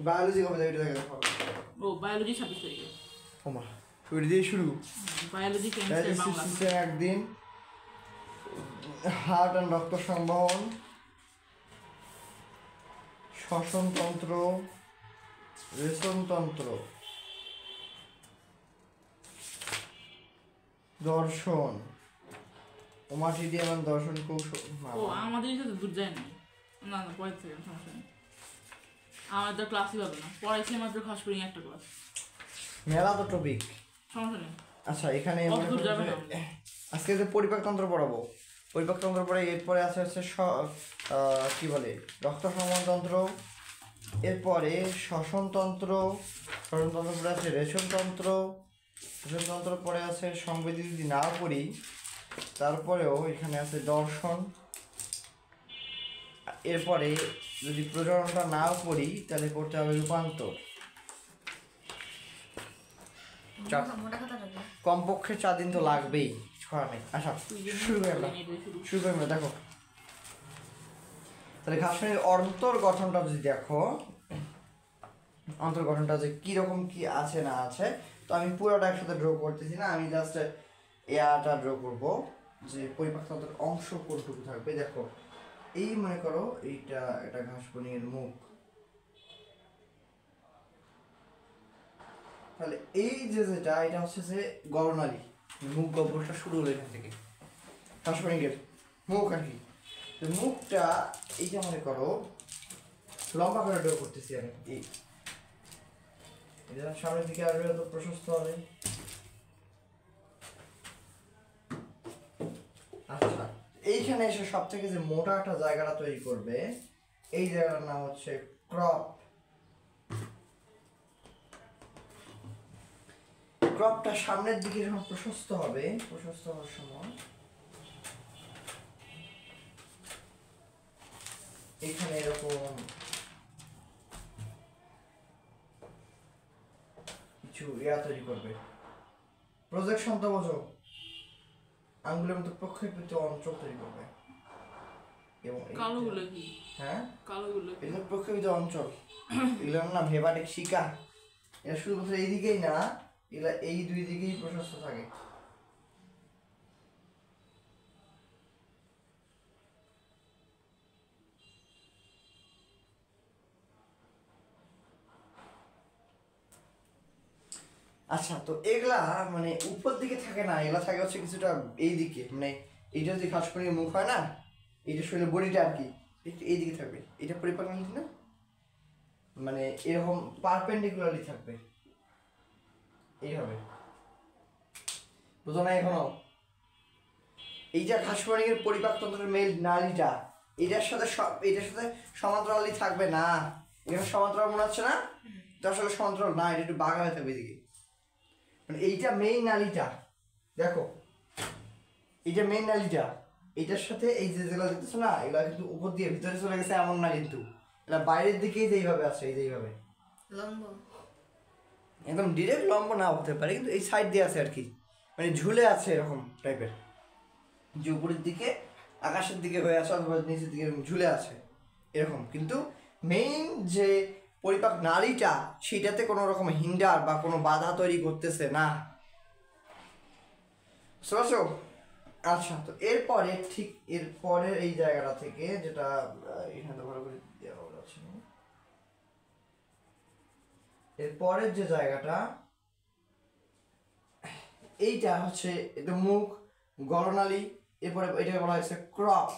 Biology কবে থেকে দেখো? ও বায়োলজি 26 তারিখে। ওমা শুরু দিয়ে শুরু। বায়োলজি কেমিস্ট্রি বাংলা একদিন হার্ট অ্যান্ড রক্ত সংবহন, শ্বসনতন্ত্র, রেচনতন্ত্র, দর্শন, ওমাটিডিয়াম এন্ড দর্শন কৌশল। ও আমাদের সাথে দূর যায় না, না না পরে থেকে সমস্যা নেই, আমাদের ক্লাসই হবে না, পড়াইছি মাত্র খাস করি একটা ক্লাস, মেলা তো টপিক, সমস্যা নেই। আচ্ছা এখানে যাবে না আজকে যে পরিপাকতন্ত্র পড়াবো, পরিপাকতন্ত্র পরে এরপরে আছে হচ্ছে কি বলে রক্ত সংবহনতন্ত্র, এরপরে শ্বসনতন্ত্র, শ্বসনতন্ত্র পরে আছে রেচনতন্ত্র, রেচনতন্ত্র পরে আছে সংবেদী যদি না পড়ি তারপরেও এখানে আছে দর্শন, এরপরে যদি প্রজননটা নাও পড়ি তাহলে পড়তে হবে রূপান্তর। কমপক্ষে 4 দিন তো লাগবেই, ছড়া নেই। আচ্ছা শুরু করি আমরা দেখো তাহলে ঘাসফড়িংয়ের অন্তর গঠনটা যদি দেখো, অন্তর গঠনটা যে কীরকম কি আছে না আছে, তো আমি পুরোটা একসাথে ড্র করতেছি না, আমি জাস্ট এয়াটা ড্র করবো যে পরিপাকতন্ত্রের অংশ কোনটুকু থাকবে। দেখো এই মনে করো এইটা এটা ঘাসফড়িংয়ের মুখ, তাহলে এই যে যেটা এটা হচ্ছে যে গলনালী, মুখ গহ্বরটা শুরু হলো এখান থেকে, ঘাসফড়িংয়ের মুখ আর কি। মুখটা এইটা মনে করো লম্বা করে ড্র করতেছি আমি, এই এটা সামনের দিকে আসবে তো প্রশস্ত হবে। আচ্ছা এইখানে এসে সব থেকে যে মোটা একটা জায়গাটা তৈরি করবে, এই জায়গাটার নাম হচ্ছে ক্রপ। ক্রপটা সামনের দিকে যখন প্রশস্ত হবে, প্রশস্ত হওয়ার সময় এখানে এরকম কিছু তৈরি করবে, প্রজেকশন তো বোঝো, আঙ্গুলের মতো প্রক্ষেপিত অঞ্চল তৈরি করবে। এবং কালোগুলো কি? হ্যাঁ কালোগুলো এগুলো প্রক্ষেপিত অঞ্চল, এগুলোর নাম হেপাটিক শিকা। এটা শুধুমাত্র এইদিকেই না, এগুলা এই দুই দিকেই প্রশস্ত থাকে। আচ্ছা তো এগুলা মানে উপর দিকে থাকে না, এগুলা থাকে হচ্ছে কিছুটা এই দিকে, মানে এইটা যদি ঘাসফড়িংয়ের মুখ হয় না, এইটা শরীরের বডিটা আর কি একটু এই দিকে থাকবে, এটা পরিপাকনালী না, মানে এরকম পারপেন্ডিকুলারলি থাকবে এইভাবে, বুঝো না এখনো? এইটা ঘাসফড়িংয়ের পরিপাকতন্ত্রের মেল নালীটা, এটার সাথে সমান্তরালি থাকবে না, এখানে সমান্তরাল মনে হচ্ছে না, তো আসলে সমান্তরাল না, এটা একটু বাঁকা হয়ে থাকবে এদিকে, মানে এইটা মেইন নালীটা, দেখো এইটা মেইন নালীটা, এইটার সাথে এই যে যেগুলো দেখতেছো না, এগুলো কিন্তু উপর দিয়ে ভিতরে চলে গেছে এমন না, কিন্তু এটা বাইরের দিকেই যেইভাবে আছে, এই যেইভাবে লম্ব, একদম ডিরেক্ট লম্ব না হতে পারে, কিন্তু এই সাইড দিয়ে আছে আর কি, মানে ঝুলে আছে এরকম টাইপের, যে উপরের দিকে আকাশের দিকে হয়ে আছে অথবা নিচের দিকে ঝুলে আছে এরকম, কিন্তু মেইন যে পরিপাক নালীটা সেটাতে কোনো রকম হিন্ডার বা কোনো বাধা তৈরি করতেছে না, বুঝতে পারছো? আচ্ছা তো এরপরে ঠিক এরপরে এই জায়গাটা থেকে যেটা এখানে তো ভালো করে দেওয়া যাচ্ছে না, এরপরের যে জায়গাটা এইটা হচ্ছে এটা মুখ গলনালী, এরপরে এটাকে বলা হচ্ছে ক্রপ।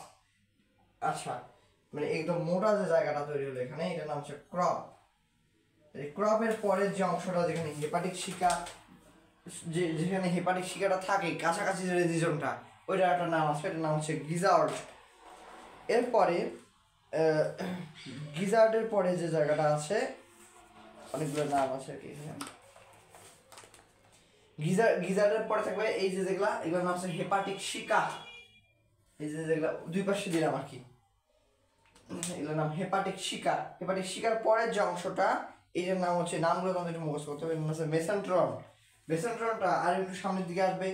আচ্ছা মানে একদম মোটা যে জায়গাটা তৈরি হলো এখানে, এটার নাম হচ্ছে ক্রপ। এই ক্রপের পরের যে অংশটা যেখানে হেপাটিক শিকা, যেখানে হেপাটিক শিকাটা থাকে কাছাকাছি যে রিজিয়নটা, ওইটার একটা নাম আছে, এটার নাম হচ্ছে গিজার্ড। এরপরে গিজার্ডের পরে যে জায়গাটা আছে, অনেকগুলো নাম আছে আর কি, গিজার্ডের পরে থাকবে এই যে যেগুলা, এগুলোর নাম হচ্ছে হেপাটিক শিকা, এই যে যেগুলা দুই পাশে দিলাম আর কি, এগুলোর নাম হেপাটিক শিকা। হেপাটিক শিকার পরের যে অংশটা, এটার নাম হচ্ছে, নামগুলো তোমাদের একটু মুখস্থ করতে হবে, এর নাম হচ্ছে মেসেন্ট্রন। মেসেন্ট্রনটা আর একটু সামনের দিকে আসবে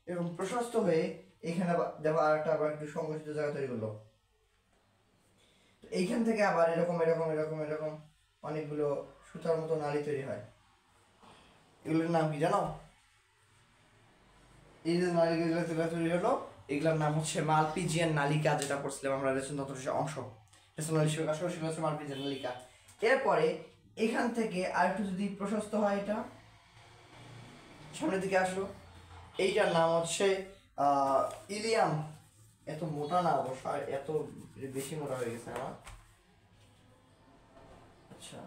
এরকম প্রশস্ত হয়ে এখানে দেখো আর একটা আবার একটু সংকুচিত জায়গা তৈরি করলো। এইখান থেকে আবার এরকম এরকম এরকম এরকম অনেকগুলো সুতার মতো নালী তৈরি হয়। এগুলোর নাম কি জানো? এই যে নালিকাগুলো তৈরি হলো, এগুলোর নাম হচ্ছে মালপিজিয়ান নালিকা, যেটা পড়ছিলাম আমরা রেচনতন্ত্রের অংশ। সেটা হচ্ছে মালপিজিয়ান নালিকা। এরপরে এখান থেকে আর একটু যদি প্রশস্ত হয়, এটা সামনের দিকে আসলো, এইটার নাম হচ্ছে ইলিয়াম। এত মোটা না অবশ্য, এত বেশি মোটা হয়ে গেছে আমার। আচ্ছা,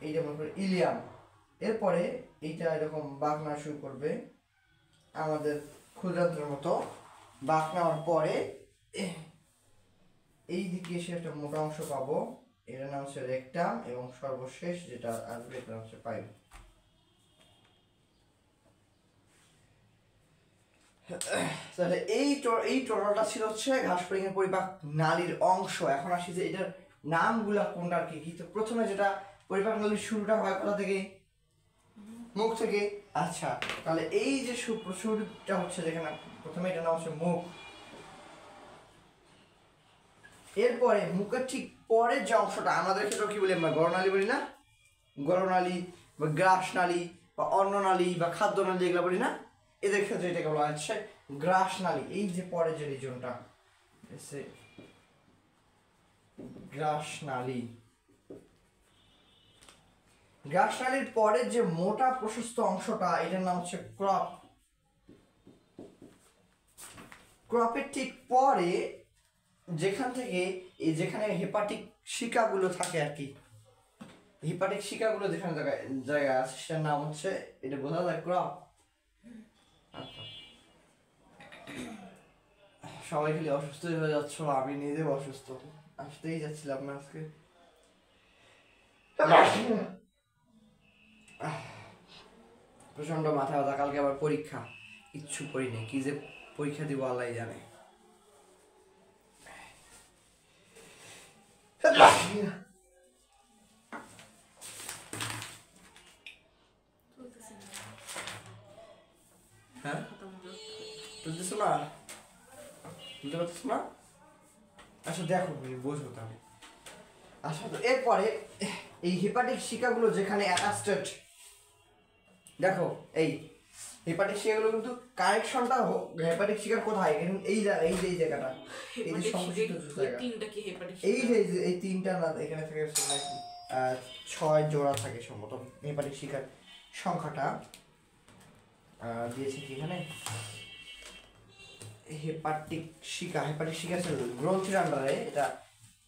এইটা মনে করে ইলিয়াম। এরপরে এইটা এরকম বাঁকনা শুরু করবে আমাদের ক্ষুদ্রান্ত্রের মতো। বাঁক নেওয়ার পরে এই দিকে এসে একটা মোটা অংশ পাবো, এটার নাম হচ্ছে রেকটাম, এবং সর্বশেষ যেটা আসবে এটার নাম হচ্ছে পাইপ। তাহলে এই টোটালটা ছিল হচ্ছে ঘাসফড়িং এর পরিপাক নালীর অংশ। এখন আসি যে এটার নামগুলা কোনটার কি কি। তো প্রথমে যেটা পরিপাক নালীর শুরুটা হয় কোথা থেকে? মুখ থেকে। আচ্ছা, তাহলে এই যে শুরুটা হচ্ছে যেখানে প্রথমে এটার নাম হচ্ছে মুখ। এরপরে মুখের ঠিক পরের যে অংশটা, আমাদের ক্ষেত্রে কি বলি আমরা? গড়নালী বলি না? গড়নালী বা গ্রাস নালী বা অন্ননালী বা খাদ্য নালী এগুলো বলি না? এদের ক্ষেত্রে এটাকে বলা হচ্ছে গ্রাস নালী। এই যে পরে যে রিজনটা গ্রাস নালী। গ্রাস নালীর পরে যে মোটা প্রশস্ত অংশটা, এটার নাম হচ্ছে ক্রপ। ক্রপের ঠিক পরে যেখান থেকে যেখানে হেপাটিক শিকাগুলো থাকে আর কি, হেপাটিক শিকাগুলো যেখানে জায়গা আছে সেটার নাম হচ্ছে, এটা বোঝা যায়, ক্রপ। আচ্ছা, সবাই খালি অসুস্থ হয়ে যাচ্ছ, আমি নিজেও অসুস্থ, আসতেই যাচ্ছিলাম না আজকে। প্রচন্ড মাথা ব্যথা, কালকে আবার পরীক্ষা, কিচ্ছু করিনি, কি যে পরীক্ষা দিব আল্লাহ জানে। হ্যাঁ, বুঝতেছো না? বুঝতে পারতেছো না? আচ্ছা দেখো, বুঝবো তাহলে। আচ্ছা, তো এরপরে এই হেপাটিক শিকাগুলো যেখানে অ্যাটাচড, দেখো এই হেপাটিক শিকাগুলো কিন্তু কানেকশনটা হেপাটিক শিকার কোথায়? এই জায়গাটা, এই যে সংশ্লিষ্ট জায়গা, এই যে এই তিনটা না, এখানে থেকে নাকি 6 জোড়া থাকে সম্ভবত হেপাটিক শিকার সংখ্যাটা দিয়েছে কি এখানে। হেপাটিক শিকা গ্রন্থির আন্ডারে, এটা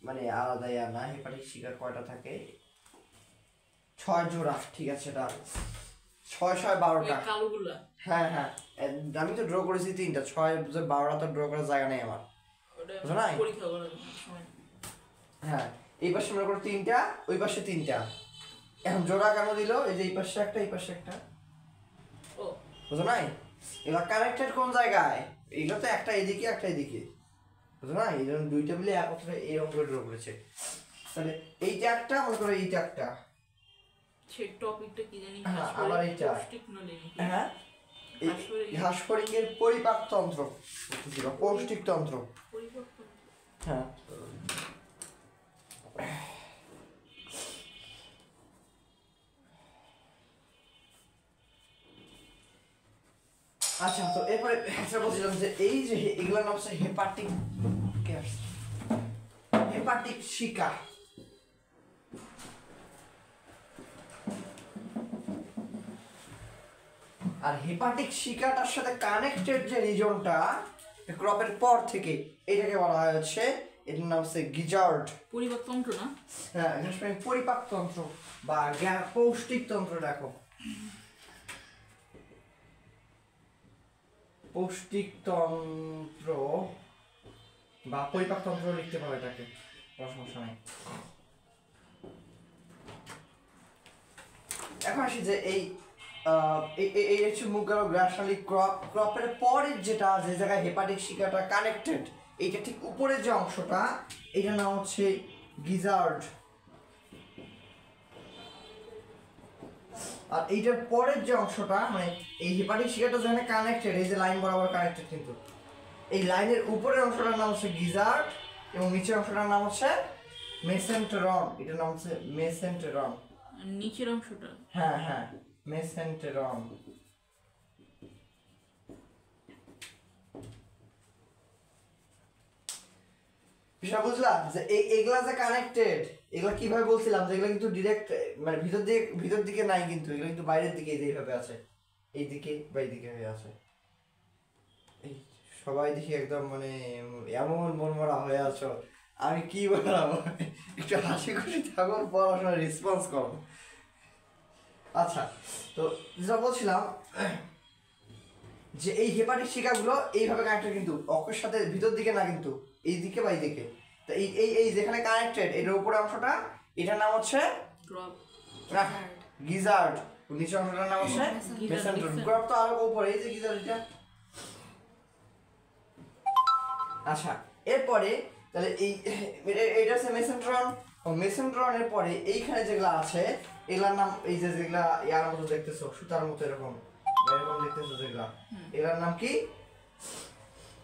মানে আলাদা না। হেপাটিক শিকার কয়টা থাকে? 6 জোড়া, ঠিক আছে। এটা 6/12টা। হ্যাঁ হ্যাঁ, আমি তো ড্র করেছি 3টা, 6/12টা তো ড্র করার জায়গা নেই আমার, বুঝো না? হ্যাঁ, এই পাশে মনে করো 3টা, ওই পাশে 3টা। এখন জোড়া কেন দিল? এই যে এই পাশে একটা, এই পাশে একটা, বুঝো নাই? এবার কানেক্টেড কোন জায়গায়? এগুলো তো একটা এদিকে একটা এদিকে, বুঝো না? এই জন্য দুইটা মিলে একত্রে এরকম করে ড্র করেছে। তাহলে এইটা একটা, মনে করো এইটা একটা, টপিকটা কি জানি, আবার এইটা, হ্যাঁ, ঘাসফড়িং এর পরিপাক তন্ত্র, পৌষ্টিক তন্ত্র। হ্যাঁ, আচ্ছা, তো এরপরে বলছিলাম যে এই যে এগুলোর নাম হচ্ছে হেপাটিক শিকা। আর হেপাটিক শিকাটার সাথে কানেক্টেড যে রিজনটা ক্রপের পর থেকে, এটাকে বলা হয় হচ্ছে, এটার নাম হচ্ছে গিজার্ড। পরিপাক তন্ত্র না? হ্যাঁ, পরিপাক তন্ত্র বা পৌষ্টিক তন্ত্র। দেখো, পৌষ্টিক তন্ত্র বা পরিপাক তন্ত্র লিখতে পারো এটাকে, সমস্যা নেই। এখন আসি যে এই হচ্ছে মুখ গেল গ্রাসনালী ক্রপ। ক্রপের পরের যেটা, যে জায়গায় হেপাটিক শিকাটা কানেক্টেড, এইটা ঠিক উপরের যে অংশটা, এটার নাম হচ্ছে গিজার্ড। আর এইটার পরের যে অংশটা, মানে এই হেপাটিক শিকাটা যেখানে কানেক্টেড, এই যে লাইন বরাবর কানেক্টেড, কিন্তু এই লাইনের উপরের অংশটার নাম হচ্ছে গিজার্ড। এবং নিচের অংশটার নাম হচ্ছে মেসেন্টেরন। এটার নাম হচ্ছে মেসেন্টেরন। নিচের অংশটা? হ্যাঁ হ্যাঁ, মেসেন্টেরন। বিষয় বুঝলাম যে এগুলা যে কানেক্টেড, এগুলা কিভাবে বলছিলাম যে এগুলা কিন্তু ডিরেক্ট মানে ভিতর দিকে নাই, কিন্তু এগুলো কিন্তু বাইরের দিকে এইভাবে আছে, এইদিকে বা এইদিকে হয়ে আছে। এই সবাই দেখি একদম মানে এমন মনমরা হয়ে আছো, আমি কি বললাম, একটু হাসি খুশি থাকো, পড়াশোনার রেসপন্স করো। আচ্ছা, তো যেটা বলছিলাম যে এই হেপাটিক শিকাগুলো এইভাবে কানেক্টেড, কিন্তু অক্ষের সাথে ভিতর দিকে না, কিন্তু এই দিকে বা এই দিকে। তো এই এই এই যেখানে কানেক্টেড এটার উপরে অংশটা, এটার নাম হচ্ছে গিজার্ড, নিচের অংশটার নাম হচ্ছে মেসেন্টেরন। গ্রব তো আরো উপরে, এই যে গিজার্ড এটা। আচ্ছা, এরপরে তাহলে এইটা হচ্ছে মেসেন্টেরন। ও মেসেন্টেরনের পরে এইখানে যেগুলা আছে এগুলার নাম, এই যে যেগুলা ইয়ার মতো দেখতেছো, সুতার মতো এরকম দেখতেছো যেগুলা, এগুলার নাম কি?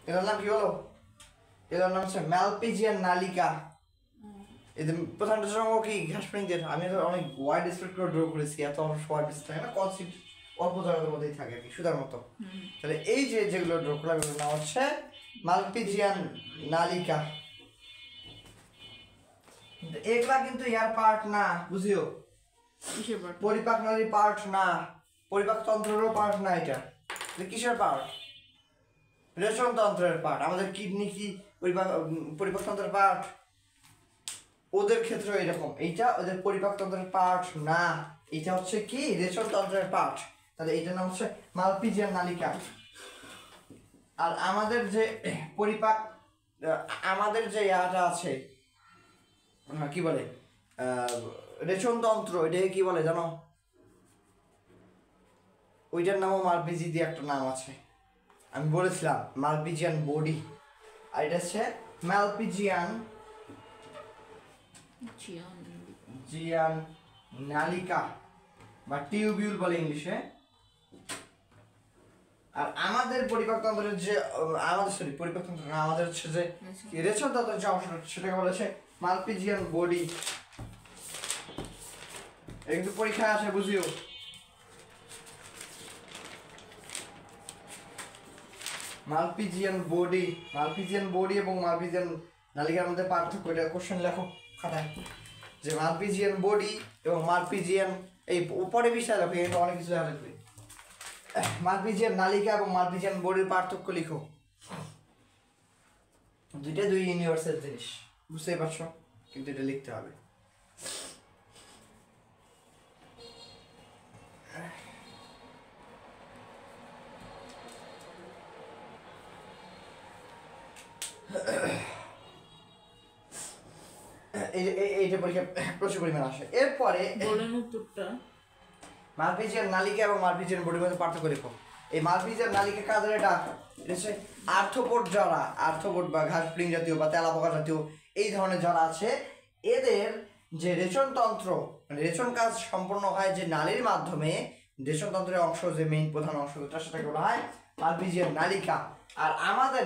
এগুলার নাম কি বলো? এগুলার নাম হচ্ছে ম্যালপিজিয়ান নালিকা। এদের প্রধান জন্ম কি ঘাসফড়িংদের। আমি অনেক ওয়াইড স্প্রেড করে ড্র করেছি, এত ওয়াইড থাকে না, কনসিপ্ট অল্প জায়গার মধ্যেই থাকে আর কি, সুতার মতো। তাহলে এই যে যেগুলো ড্র করলাম এগুলোর নাম হচ্ছে ম্যালপিজিয়ান নালিকা। এগুলা কিন্তু ইয়ার পার্ট না, বুঝিও, পরিপাক নালীর পার্ট না, পরিপাক তন্ত্রেরও পার্ট না। এটা কিসের পার্ট? রেচন তন্ত্রের পার্ট। আমাদের কিডনি কি পরিপাক তন্ত্রের পার্ট? ওদের ক্ষেত্রে এরকম, এইটা ওদের পরিপাক তন্ত্রের পার্ট না, এটা হচ্ছে কি রেচন তন্ত্রের পার্ট। তাহলে এইটার নাম হচ্ছে ম্যালপিজিয়ান নালিকা। আর আমাদের যে পরিপাক, আমাদের যে ইয়াটা আছে কি বলে রেচন তন্ত্র, এটাকে কি বলে জানো? ওইটার নামও মালপিজি দিয়ে একটা নাম আছে, আমি বলেছিলাম মালপিজিয়ান বডি। আর এটা হচ্ছে ম্যালপিজিয়ান জিয়ান নালিকা বা টিউবিউল বলে ইংলিশে। আর আমাদের পরিপাকতন্ত্রের যে পরিপাকতন্ত্র না, আমাদের হচ্ছে যে রেচন তন্ত্রের যে অংশটা সেটাকে বলেছে মালপিজিয়ান বডি। একটু পরীক্ষায় আসে, বুঝিও। মালপিজিয়ান বডি এবং মালপিজিয়ান নালিকার মধ্যে পার্থক্য, এটা কোশ্চেন লেখো খাতায়, যে মালপিজিয়ান বডি এবং মালপিজিয়ান, এই উপরে বিষয় লেখো, এটা অনেক কিছু লেখা লাগবে। মালপিজিয়ান নালিকা এবং মালপিজিয়ান বডির পার্থক্য লিখো। দুইটা দুই ইউনিভার্সাল জিনিস, বুঝতেই পারছো, কিন্তু এটা লিখতে হবে। এইটা পরীক্ষা প্রচুর পরিমাণ আসে। এরপরে মালপিজিয়ান নালিকা এবং মালপিজিয়ান বডির মধ্যে পার্থক্য লিখো। এই মালপিজিয়ান নালিকা কাদের? এটা হচ্ছে আর্থ্রোপোড যারা, আর্থ্রোপোড বা ঘাসফড়িং জাতীয় বা তেলাপোকা জাতীয় এই ধরনের যারা আছে, এদের যে রেচনতন্ত্র মানে রেচন কাজ সম্পন্ন হয় যে নালীর মাধ্যমে, রেচনতন্ত্রের অংশ যে মেইন প্রধান অংশ সেটাকে বলা হয় মালপিজিয়ান নালিকা। আর আমাদের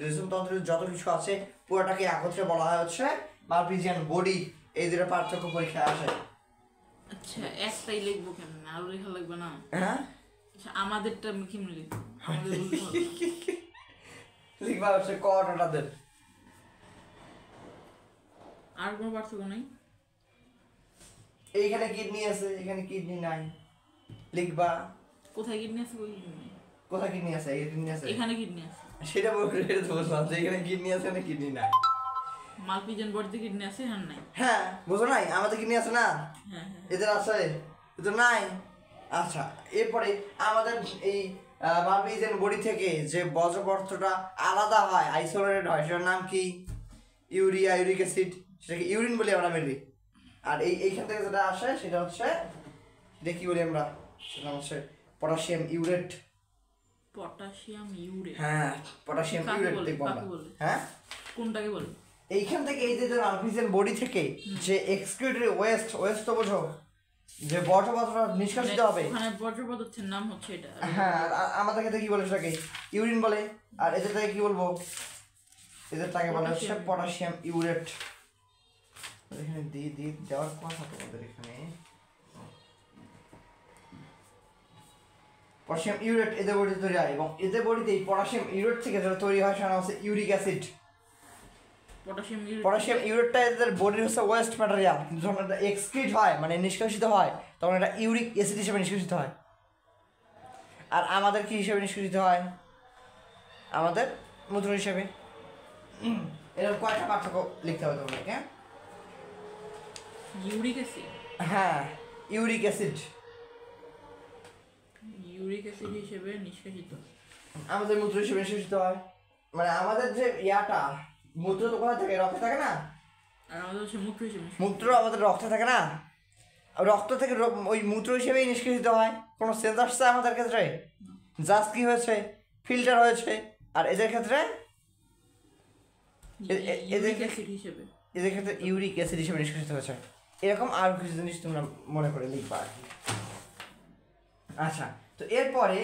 রেচনতন্ত্রের যত কিছু আছে পুরোটাকে একত্রে বলা হয় হচ্ছে মালপিজিয়ান বডি। এই দুটো পার্থক্য পরীক্ষায় আসে। আচ্ছা, একটাই লিখবো কেন, আরো লেখা লাগবে না? হ্যাঁ, আচ্ছা, আমাদেরটা আমি কেমন লিখবো? লিখবা হচ্ছে কটাদের। আর কোনো পার্থক্য নাই? এইখানে কিডনি আছে, এখানে কিডনি নাই, লিখবা। কোথায় কিডনি আছে? ওই কিডনি কোথায় কিডনি আছে? এই কিডনি আছে, এখানে কিডনি আছে। সেটা বলতে বললাম যে এখানে কিডনি আছে না কিডনি নাই। মালপিজিয়ান বডিতে কিডনি আছে, হ্যাঁ নাই? হ্যাঁ, বুঝো নাই, আমাদের কিডনি আছে না, হ্যাঁ এদের আছে, এদের নাই। আচ্ছা, এরপরে আমাদের এই মালপিজিয়ান বডি থেকে যে বর্জ্য পদার্থটা আলাদা হয়, আইসোলেটেড হয়, সেটার নাম কি? ইউরিয়া, ইউরিক অ্যাসিড, সেটাকে ইউরিন বলি আমরা মেনলি। আর এইখান থেকে যেটা আসে সেটা হচ্ছে, এটা কি বলি আমরা, সেটা হচ্ছে পটাশিয়াম ইউরেট। Potassium urate? হ্যাঁ, পটাশিয়াম ইউরেট দেখবো আমরা। হ্যাঁ, কোনটাকে বলে? এইখান থেকে এই যে মালপিজিয়ান বডি থেকে যে এক্সক্রিটরি ওয়েস্ট তো বোঝো, যে বর্জ্য পদার্থ নিষ্কাশিত হবে, ওখানে বর্জ্য পদার্থের নাম হচ্ছে এটা। হ্যাঁ, আমাদের ক্ষেত্রে কি বলে সেটাকে ইউরিন বলে। আর এদের থেকে কি বলবো? এদেরটাকে বলা হচ্ছে পটাশিয়াম ইউরেট। এখানে দিয়ে দেওয়ার কথা তোমাদের এখানে পটাশিয়াম ইউরেট এদের বডিতে তৈরি হয়, এবং এদের বডিতে এই পটাশিয়াম ইউরেট থেকে যেটা তৈরি হয় সেটা হচ্ছে ইউরিক অ্যাসিড। পটাশিয়াম ইউরেটটা এদের বডির হচ্ছে ওয়েস্ট ম্যাটেরিয়াল, কিন্তু যখন এটা এক্সক্রিট হয় মানে নিষ্কাশিত হয় তখন এটা ইউরিক অ্যাসিড হিসেবে নিষ্কাশিত হয়। আর আমাদের কি হিসেবে নিষ্কাশিত হয়? আমাদের মূত্র হিসেবে। এরকম কয়টা পার্থক্য লিখতে হবে তোমাদেরকে? ইউরিক অ্যাসিড, হ্যাঁ ইউরিক অ্যাসিড হিসেবে নিষ্কাশিত, আমাদের মূত্র হিসেবে নিষ্কাশিত হয়। মানে আমাদের যে ইয়াটা মূত্র তো কোথায় থাকে? রক্তে থাকে না? আর আমাদের হচ্ছে মূত্র হিসেবে, মূত্র আমাদের রক্তে থাকে না? রক্ত থেকে ওই মূত্র হিসেবেই নিষ্কাশিত হয়। কোনো সেন্স আসছে আমাদের ক্ষেত্রে? জাস্ট কি হয়েছে? ফিল্টার হয়েছে। আর এদের ক্ষেত্রে এদের ক্ষেত্রে ইউরিক অ্যাসিড হিসেবে নিষ্কাশিত হয়েছে। এরকম আরো কিছু জিনিস তোমরা মনে করে লিখবা আর কি। আচ্ছা, তো এরপরে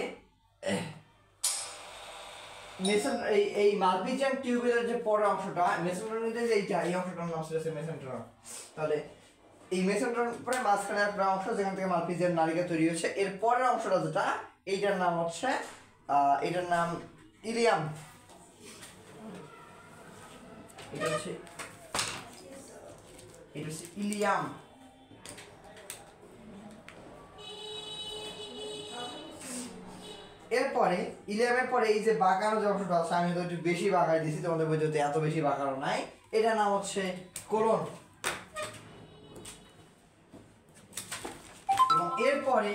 এই মালপিজিয়ান টিউবুলের যে পরের অংশটা মেসেন্টেরনের যে এই অংশটার নাম হচ্ছে মেসেন্টেরন। তাহলে এই মেসেন্টেরন পরে মাঝখানে একটা অংশ যেখান থেকে মালপিজিয়ান নালিকা তৈরি হয়েছে, এর পরের অংশটা যেটা এইটার নাম হচ্ছে এটার নাম ইলিয়াম। এটা হচ্ছে ইলিয়াম। এরপরে ইলিয়ামের পরে এই যে বাঁকানো যে অংশটা আছে, আমি তো একটু বেশি বাঁকাই দিয়েছি, তোমাদের বইতে এত বেশি বাঁকানো নাই। এটার নাম হচ্ছে কোলন। এবং এরপরে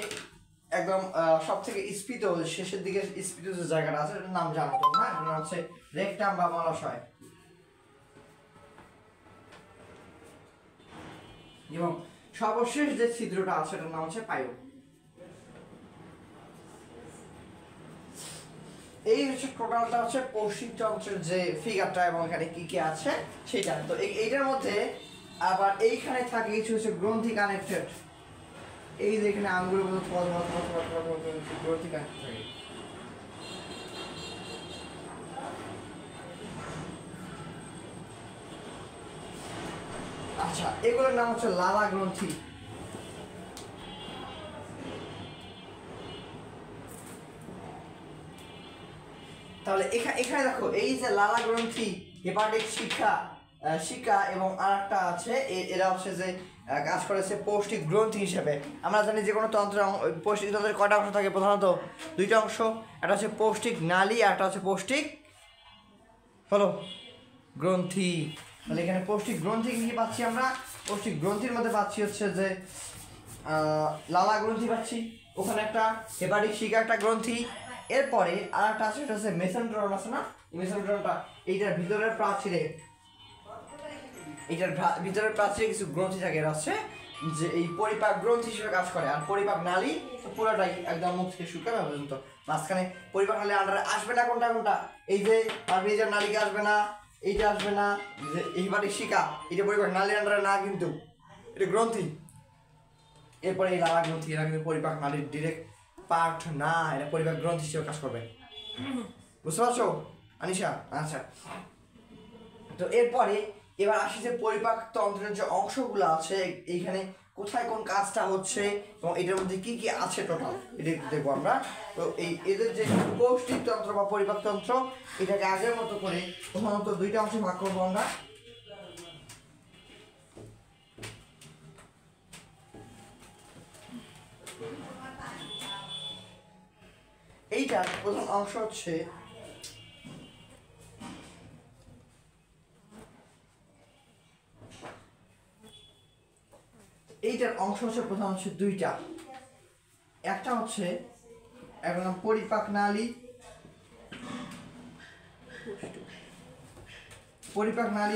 একদম সব থেকে স্ফীত শেষের দিকে স্ফীত যে জায়গাটা আছে এটার নাম জানো তোমরা, এটার নাম হচ্ছে রেকটাম বা মলাশয়। এবং সর্বশেষ যে ছিদ্রটা আছে এটার নাম হচ্ছে পাইও। এই হচ্ছে টোটালটা হচ্ছে পৌষ্টিকতন্ত্রের যে ফিগারটা এবং এখানে কি কি আছে সেটা। তো এইটার মধ্যে আবার এইখানে থাকে কিছু হচ্ছে গ্রন্থি কানেক্টেড। এই যে এখানে আঙ্গুলের মতো গ্রন্থি কানেক্টেড থাকে। আচ্ছা, এগুলোর নাম হচ্ছে লালা গ্রন্থি। তাহলে এখানে দেখো এই যে লালা গ্রন্থি, হেপাটিক শিকা এবং আরেকটা আছে এরা হচ্ছে যে কাজ করেছে পৌষ্টিক গ্রন্থি হিসেবে। আমরা জানি যে কোনো পৌষ্টিক তন্ত্রের কয়টা অংশ থাকে? প্রধানত দুইটা অংশ, একটা হচ্ছে পৌষ্টিক নালী আর একটা হচ্ছে পৌষ্টিক হলো গ্রন্থি। তাহলে এখানে পৌষ্টিক গ্রন্থি কি পাচ্ছি আমরা? পৌষ্টিক গ্রন্থির মধ্যে পাচ্ছি হচ্ছে যে লালা গ্রন্থি পাচ্ছি, ওখানে একটা হেপাটিক শিকা একটা গ্রন্থি। এরপরে আর একটা আছে, সেটা হচ্ছে মেসেন্টেরন আছে না? মেসেন্টেরনটা এইটার ভিতরের প্রাচীরে, কিছু গ্রন্থি থাকে, এরা হচ্ছে যে এই পরিপাক গ্রন্থি হিসেবে কাজ করে। আর পরিপাক নালী পুরোটাই একদম মুখ থেকে শুকানো পর্যন্ত। মাঝখানে পরিপাক নালী আন্ডারে আসবে না কোনটা? এই যে মালপিজিয়ান নালিকা আসবে না, এইটা আসবে না, যে হেপাটিক শিকা এটা পরিপাক নালীর আন্ডারে না, কিন্তু এটা গ্রন্থি। এরপরে এই লালা গ্রন্থি, এরা কিন্তু পরিপাক নালীর ডিরেক্ট পার্ট না, এটা পরিপাক গ্রন্থি হিসেবে কাজ করবে। বুঝতে পারছো আনিশা? আচ্ছা, তো এরপরে এবার আসি যে পরিপাক তন্ত্রের যে অংশগুলো আছে এইখানে কোথায় কোন কাজটা হচ্ছে এবং এটার মধ্যে কি কি আছে টোটাল এটা দেখবো আমরা। তো এদের যে পৌষ্টিক তন্ত্র বা পরিপাক তন্ত্র, এটাকে আগের মতো করে প্রধানত দুইটা অংশে ভাগ করবো আমরা। এইটার প্রথম অংশ হচ্ছে প্রধান হচ্ছে দুইটা। একটা হচ্ছে একদম পরিপাক নালী,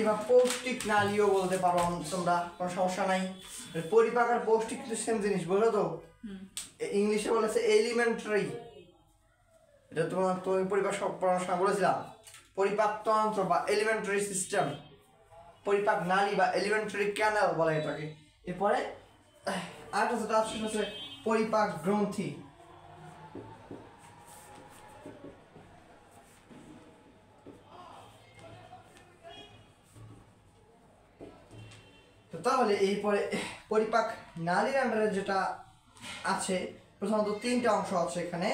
বা পৌষ্টিক নালীও বলতে পারো তোমরা, কোনো সমস্যা নাই। পরিপাক আর পৌষ্টিক কিন্তু সেম জিনিস, বুঝলো তো? ইংলিশে বলেছে এলিমেন্টারি, এটা তুমি পরিপাক পড়ানোর সময় বলেছিলাম। পরিপাক তন্ত্র বা এলিমেন্টারি সিস্টেম, পরিপাক নালী বা এলিমেন্টারি ক্যানাল বলে এটাকে। এরপরে আরেকটা যেটা হচ্ছে পরিপাক গ্রন্থি। তাহলে এই পরিপাক নালীর আন্ডারে যেটা আছে প্রথমত তিনটা অংশ আছে এখানে।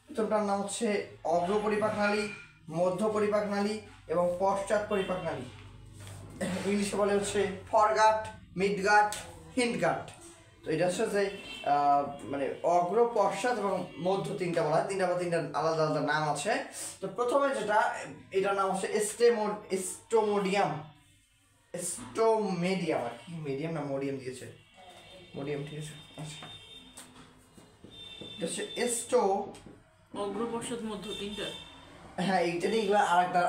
প্রথমটার নাম হচ্ছে অগ্র পরিপাক নালী, মধ্য পরিপাক নালী এবং পশ্চাৎ পরিপাক নালী। ইংলিশে বলে হচ্ছে ফরগাট, মিডগাট, হিন্ডগাট। তো এটা হচ্ছে যে মানে অগ্র, পশ্চাৎ এবং মধ্য তিনটা বলা হয়, তিনটা আলাদা আলাদা নাম আছে। তো প্রথমে যেটা, এটার নাম হচ্ছে স্টোমোডিয়াম, স্টোমেডিয়াম। আর কি মিডিয়াম না মোডিয়াম দিয়েছে, মোডিয়াম ঠিক আছে। আচ্ছা, এটা হচ্ছে অগ্র পশ্চাৎ মধ্য তিনটা। হ্যাঁ এইটা দিয়ে এগুলো আরেকটা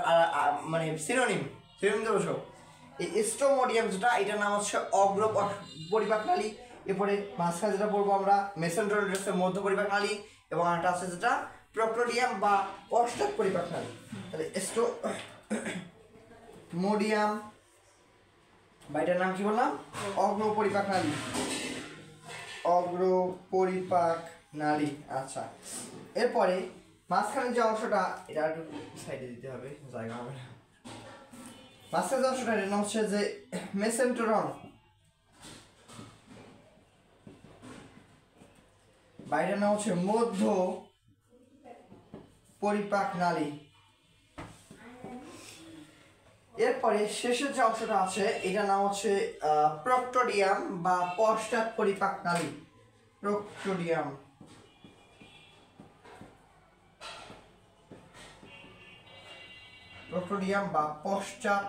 মানে সিনোনিম দেবো সব। এই স্টোমোডিয়াম যেটা, এটার নাম হচ্ছে অগ্র পরিপাক নালী। এরপরে মাঝখানে যেটা বলবো আমরা মেসেন্টেরন, হচ্ছে মধ্য পরিপাক নালী, এবং আরেকটা আছে যেটা প্রক্টোডিয়াম বা পশ্চাৎ পরিপাক নালী। তাহলে স্টোমোডিয়াম বা এটার নাম কি বললাম, অগ্র পরিপাক নালী, অগ্র পরিপাক নালী। আচ্ছা, এরপরে মাঝখানে যে অংশটা, এটা একটু সাইডে দিতে হবে, জায়গা হবে না। মাঝখানে যে অংশটা, এটার নাম হচ্ছে যে মেসেন্টেরন, বাইরের নাম হচ্ছে মধ্য পরিপাক নালী। এরপরে শেষের যে অংশটা আছে, এটার নাম হচ্ছে প্রক্টোডিয়াম বা পশ্চাৎ পরিপাক নালী, প্রক্টোডিয়াম। প্রক্টোডিয়াম বা পশ্চাৎ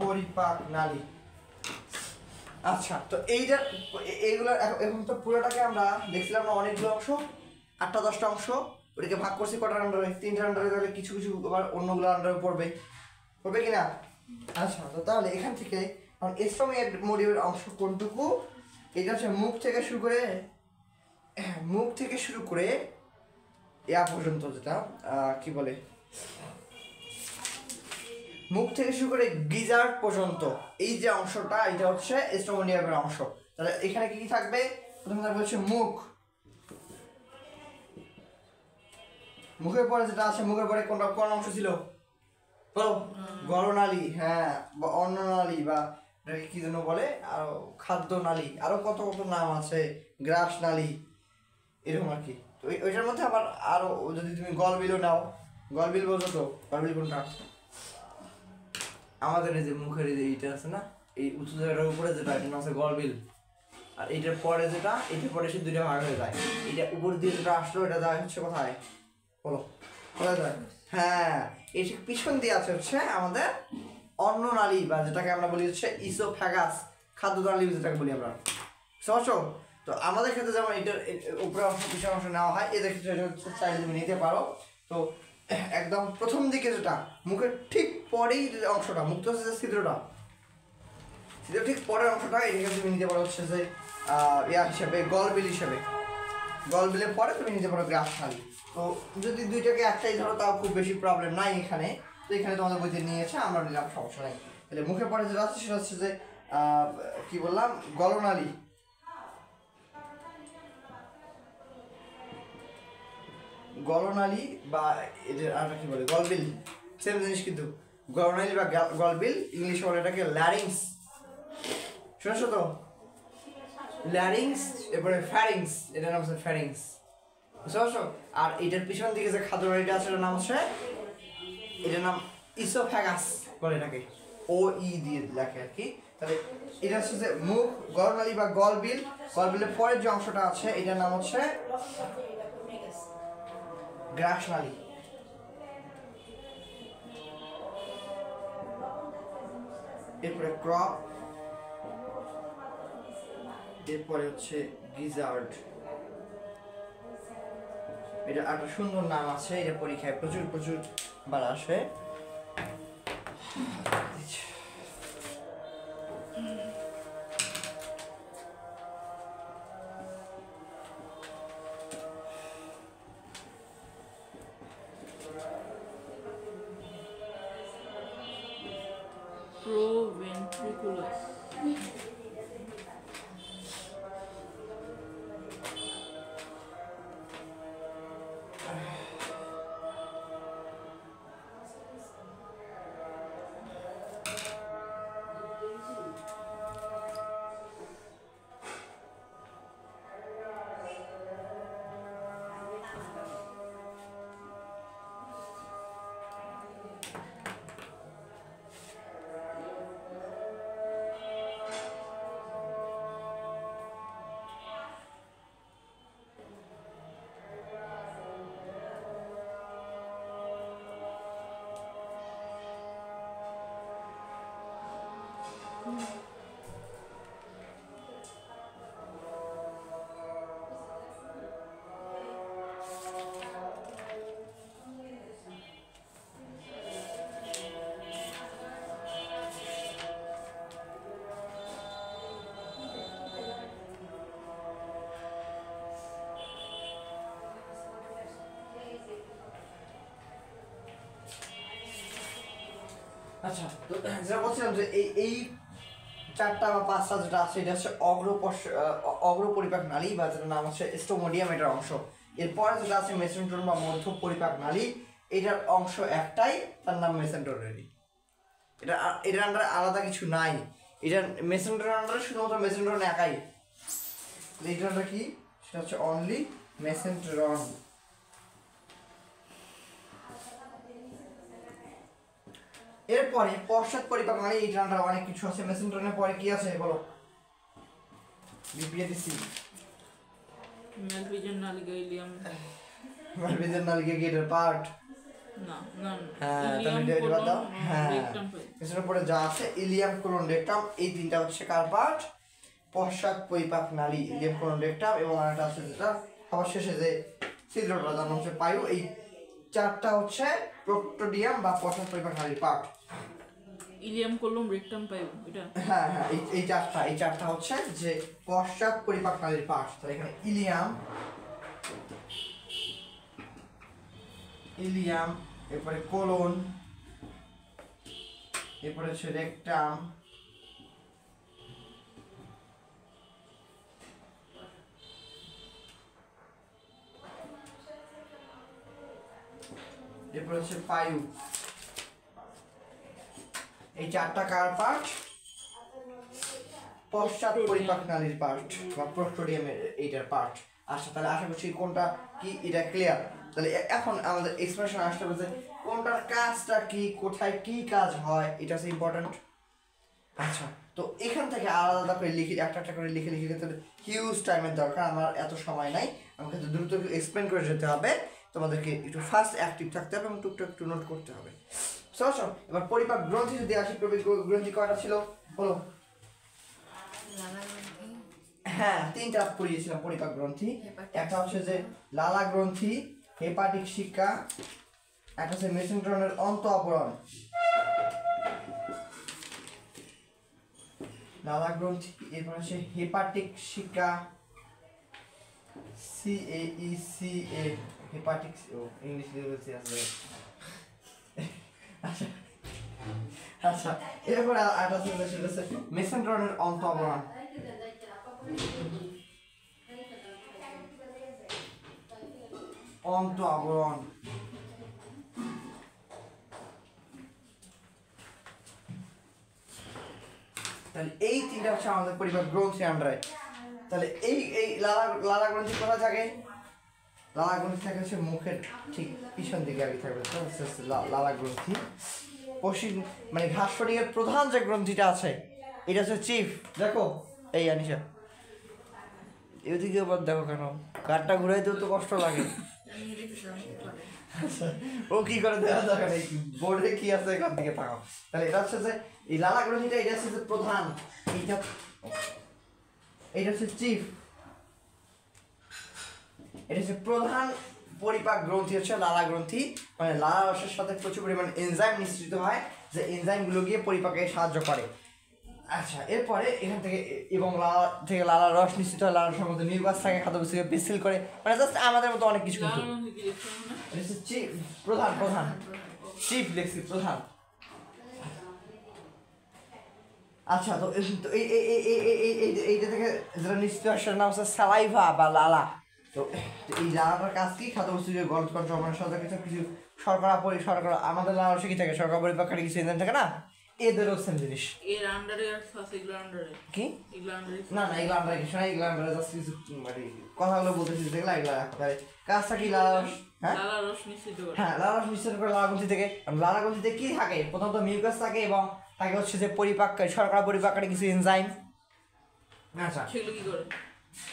পরিপাক নালী। আচ্ছা, তো এইগুলো এখন তো পুরোটাকে আমরা দেখছিলাম না, অনেকগুলো অংশ, 8-10টা অংশ। ওটাকে ভাগ করছি কটার আন্ডারে, 3টার আন্ডারে। তাহলে কিছু কিছু আবার অন্যগুলো আন্ডারে পড়বে কিনা? আচ্ছা, তো তাহলে এখান থেকে স্টোমোডিয়ামের অংশ কোনটুকু? এটা হচ্ছে মুখ থেকে শুরু করে ইয়া পর্যন্ত, যেটা কি বলে, মুখ থেকে শুরু করে গিজার্ড পর্যন্ত, এই যে অংশটা, এটা হচ্ছে স্টোমোডিয়ামের অংশ। তাহলে এখানে কি কি থাকবে? প্রথমে থাকবে হচ্ছে মুখ, মুখের পরে যেটা আছে, মুখের পরে কোন অংশ ছিল বলো? গলনালী, হ্যাঁ, বা অন্ননালী, বা কি যেন বলে, আর খাদ্য নালী, আরো কত কত নাম আছে, গ্রাস নালী, এরকম আর কি। তো ওইটার মধ্যে আবার আরো, যদি তুমি গলবিলও নাও, গলবিল বোঝো তো? গলবিল কোনটা? আমাদের এই যে মুখের এই যে এইটা আছে না, এই উঁচু জায়গাটার উপরে যেটা, এটা আছে গলবিল। আর এইটার পরে যেটা, এইটার পরে সে দুইটা ভাগ হয়ে যায়। এটা উপর দিয়ে যেটা আসলো, এটা যায় হচ্ছে কোথায় বলো? কোথায় যায়? হ্যাঁ, এই পিছন দিয়ে আছে হচ্ছে আমাদের অন্ননালী, বা যেটাকে আমরা বলি হচ্ছে ইসোফ্যাগাস, খাদ্যনালী যেটাকে বলি আমরা, বুঝতে। তো আমাদের ক্ষেত্রে যেমন এটার উপরে অংশ পিছনের অংশ নেওয়া হয়, এদের ক্ষেত্রে এটা হচ্ছে চাইলে তুমি নিতে পারো। তো একদম প্রথম দিকে যেটা, মুখের ঠিক পরেই যে অংশটা, মুখ তো হচ্ছে যে ছিদ্রটা ঠিক পরের অংশটা, এটাকে তুমি নিতে পারো হচ্ছে যে ইয়া হিসাবে, গলবিল হিসাবে। গলবিলের পরে তুমি নিতে পারো গ্রাস নালী। তো যদি দুইটাকে একটাই ধরো, তাও খুব বেশি প্রবলেম নাই এখানে। তো এখানে তোমাদের বইতে নিয়েছে, আমরা নিলাম, সমস্যা নাই। তাহলে মুখের পরে যেটা আছে সেটা হচ্ছে যে কি বললাম, গলনালী। গলনালী বা এদের আর কি বলে, গলবিল, সেম জিনিস কিন্তু। গলনালী বা গলবিল, ইংলিশে বলে এটাকে ল্যারিংস। শুনেছো তো? ল্যারিংস, এরপরে ফ্যারিংস, এটার নাম হচ্ছে ফ্যারিংস, বুঝতে পারছো? আর এটার পিছন দিকে যে খাদ্যনালীটা আছে, এটার নাম হচ্ছে, এটার নাম ইসোফ্যাগাস বলে, এটাকে OE দিয়ে লেখে আর কি। তাহলে এটা হচ্ছে যে মুখ, গলনালী বা গলবিল। গলবিলের পরের যে অংশটা আছে, এটার নাম হচ্ছে গ্রাস নালী। এরপরে ক্রপ, এরপরে হচ্ছে গিজার্ড। এটা একটা সুন্দর নাম আছে, এটা পরীক্ষায় প্রচুর বার আসে। Proventriculus. আচ্ছা, তো যেটা বলছিলাম যে এই 4টা বা 5টা যেটা আছে এটা হচ্ছে অগ্র পরিপাক নালী বা যেটার নাম হচ্ছে স্টোমোডিয়াম, এটার অংশ। এরপরে যেটা আছে মেসেন্ট্রন বা মধ্য পরিপাক নালী, এটার অংশ একটাই, তার নাম মেসেন্ট্রোনেরি। এটার আন্ডারে আলাদা কিছু নাই। এটার মেসেন্ট্রন আন্ডারে শুধুমাত্র মেসেন্ট্রন একাই। এইটাটা কি, সেটা হচ্ছে অনলি মেসেন্ট্রন। এরপরে পশ্চাৎ পরিপাক নালী, এইটার আন্ডারে অনেক কিছু আছে। মেসেন্ট্রনের পরে কি আছে বলো? বিপিএডিসি, মেলফিজেন নালিকা, ইলিয়াম, মালভিজের নালীকে কি এটার পার্ট? না না হ্যাঁ, ইলিয়াম, তাহলে এটা বাদ দাও। কোলন, হ্যাঁ, রেকটাম পাই। এর উপরে যা আছে ইলিয়াম, কোলন, রেকটাম, এই তিনটা হচ্ছে কার পার্ট? পশ্চাৎ পরিপাক নালী। ইলিয়াম, কোলন, রেকটাম এবং আরেকটা আছে যেটা আবার শেষে যে ছিদ্রটা, যার নাম হচ্ছে পায়ু। এই 4টা হচ্ছে প্রোক্টোডিয়াম বা পশ্চাৎ পরিপাক নালীর পার্ট। ইলিয়াম, কোলন, রেকটাম পাই এটা। হ্যাঁ হ্যাঁ, এই চারটা হচ্ছে যে পশ্চাৎ পরিপাক নালীর পার্ট। তো এখানে ইলিয়াম, এরপরে কোলন, এরপরে হচ্ছে রেকটাম, এরপরে হচ্ছে পায়ু। এই 4টা কার পার্ট? পশ্চাৎ পরিপাক নালীর পার্ট বা প্রোক্টোডিয়ামের এইটার পার্ট। আচ্ছা, তাহলে আশা করছি কোনটা কি এটা ক্লিয়ার। তাহলে এখন আমাদের এক্সপ্রেশন আসতে হবে যে কোনটার কাজটা কি, কোথায় কি কাজ হয়, এটা হচ্ছে ইম্পর্টেন্ট। আচ্ছা, তো এখান থেকে আলাদা করে লিখে একটা একটা করে লিখে লিখে তাহলে হিউজ টাইমের দরকার, আমার এত সময় নাই। আমাকে তো দ্রুত এক্সপ্লেন করে যেতে হবে, তোমাদেরকে একটু ফাস্ট অ্যাক্টিভ থাকতে হবে এবং টুকটাক একটু নোট করতে হবে। চলো এবার পরিপাক গ্রন্থি যদি আসি, পরিপাক গ্রন্থি কয়টা ছিল বলো? হ্যাঁ, 3টা পড়িয়েছিলাম পরিপাক গ্রন্থি। একটা হচ্ছে যে লালা গ্রন্থি, হেপাটিক শিকা, একটা হচ্ছে মেসেন্ট্রনের অন্ত আবরণ। লালা গ্রন্থি, এরপর হচ্ছে হেপাটিক শিকা, CAECA, হেপাটিক, ও ইংলিশ বলছি আসলে। আচ্ছা আচ্ছা, এরপর আরেকটা হচ্ছে সেটা হচ্ছে মেসেন্ট্রনের অন্ত আবরণ। অন্ত আবরণ, তাহলে এই 3টা হচ্ছে আমাদের পরিপাক গ্রন্থি আন্ডারে। তাহলে এই এই লালা গ্রন্থি কোথায় থাকে? লালা গ্রন্থি থাকে হচ্ছে মুখের ঠিক পিছন দিকে আগে থাকবে, তো হচ্ছে লালা গ্রন্থি। পশ্চিম মানে ঘাসফড়িংয়ের প্রধান যে গ্রন্থিটা আছে এটা হচ্ছে চিফ। দেখো এই আনিশা, এদিকে আবার দেখো কেন, কাঠটা ঘুরাইতেও তো কষ্ট লাগে। ও কি করে দেখা যাবে না, বোর্ডে কি আছে এখান থেকে থাকো। তাহলে এটা হচ্ছে যে এই লালা গ্রন্থিটা, এটা হচ্ছে যে প্রধান, এইটা হচ্ছে চিফ, এটা হচ্ছে প্রধান পরিপাক গ্রন্থি হচ্ছে লালা গ্রন্থি। মানে লালা রসের সাথে প্রচুর পরিমাণে এনজাইম নিঃসৃত হয়, যে এনজাইমগুলো গিয়ে পরিপাকে সাহায্য করে। আচ্ছা, এরপরে এখান থেকে এবং লালা থেকে লালা রস নিশ্চিত হয়, লালা রসের মধ্যে নির্বাচ থাকে, খাদ্যবস্তুকে পিসিল করে, মানে জাস্ট আমাদের মতো অনেক কিছু। কিন্তু প্রধান প্রধান চিফ লেখছি, প্রধান। আচ্ছা, তো এইটা থেকে যেটা নিশ্চিত হয় সেটার নাম হচ্ছে সালাইভা বা লালা। তো এই লালাটার কাজ কি? খাদ্যবস্তুকে গলদ কন্ট্রোলের সাথে কিছু কিছু শর্করা আমাদের লালা রসে কি থাকে? শর্করা পরিপাকের কিছু এনজাইম থাকে না, এদেরও সেম জিনিস। এর আন্ডারে আছে, এগুলো আন্ডারে কি? এগুলো আন্ডারে না না, এগুলো আন্ডারে কিছু না, এগুলো আন্ডারে জাস্ট কিছু মানে কথাগুলো বলতেছি যেগুলো, এগুলো রাখতে হবে। কাজটা কি? লালা রস, হ্যাঁ লালা রস নিশ্চিত করে। হ্যাঁ, লালা রস নিশ্চিত করে লালা গ্রন্থি থেকে। লালা গ্রন্থিতে কি থাকে? প্রথমত মিউকাস থাকে এবং থাকে হচ্ছে যে পরিপাককারী, শর্করা পরিপাককারী কিছু এনজাইম। আচ্ছা, সেগুলো কি করে?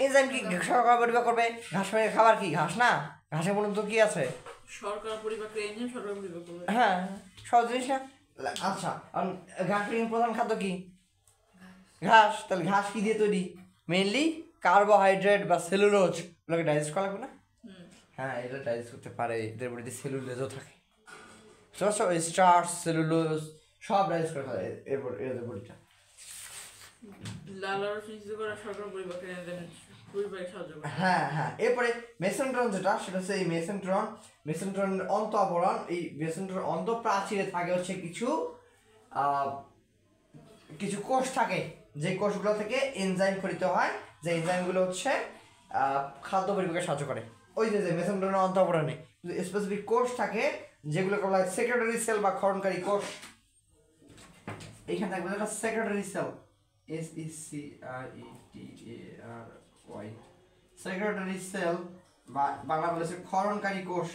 এনজাইম কি শর্করা পরিপাক করবে? ঘাস মানে খাবার কি? ঘাস না, ঘাসের মূলত তো কি আছে? শর্করা পরিপাকের এনজাইম শর্করা পরিপাক করবে। হ্যাঁ, সহজ জিনিস না। আচ্ছা, ঘাসের প্রধান খাদ্য কি? ঘাস। তাহলে ঘাস কি দিয়ে তৈরি? মেইনলি কার্বোহাইড্রেট বা সেলুলোজ, ওগুলোকে ডাইজেস্ট করা লাগবে না? হ্যাঁ, এটা ডাইজেস্ট করতে পারে, এদের বডিতে সেলুলোজও থাকে। স্টার্চ, সেলুলোজ সব ডাইজেস্ট করে ফেলে এদের বডিটা। লালা রস নিশ্চিত করে শর্করা পরিপাকের এনজাইম পরিপাকে সাহায্য করে। হ্যাঁ হ্যাঁ, এরপরে মেসেন্ট্রন যেটা, সেটা হচ্ছে এই মেসেন্ট্রনের অন্ত আবরণ। এই মেসেন্ট্রন অন্ত প্রাচীরে থাকে হচ্ছে কিছু কিছু কোষ থাকে, যে কোষগুলো থেকে এনজাইম খরিত হয়, যে এনজাইমগুলো হচ্ছে খাদ্য পরিপাকে সাহায্য করে। ওই যে মেসেঞ্জারের অন্তঃপ্রাণে স্পেসিফিক কোষ থাকে যেগুলোকে বলা হয় সেক্রেটারি সেল বা ক্ষরণকারী কোষ। এইখানে থাকবে একটা secretary cell, SECRETARY, secretary cell বা বাংলা বলেছে ক্ষরণকারী কোষ।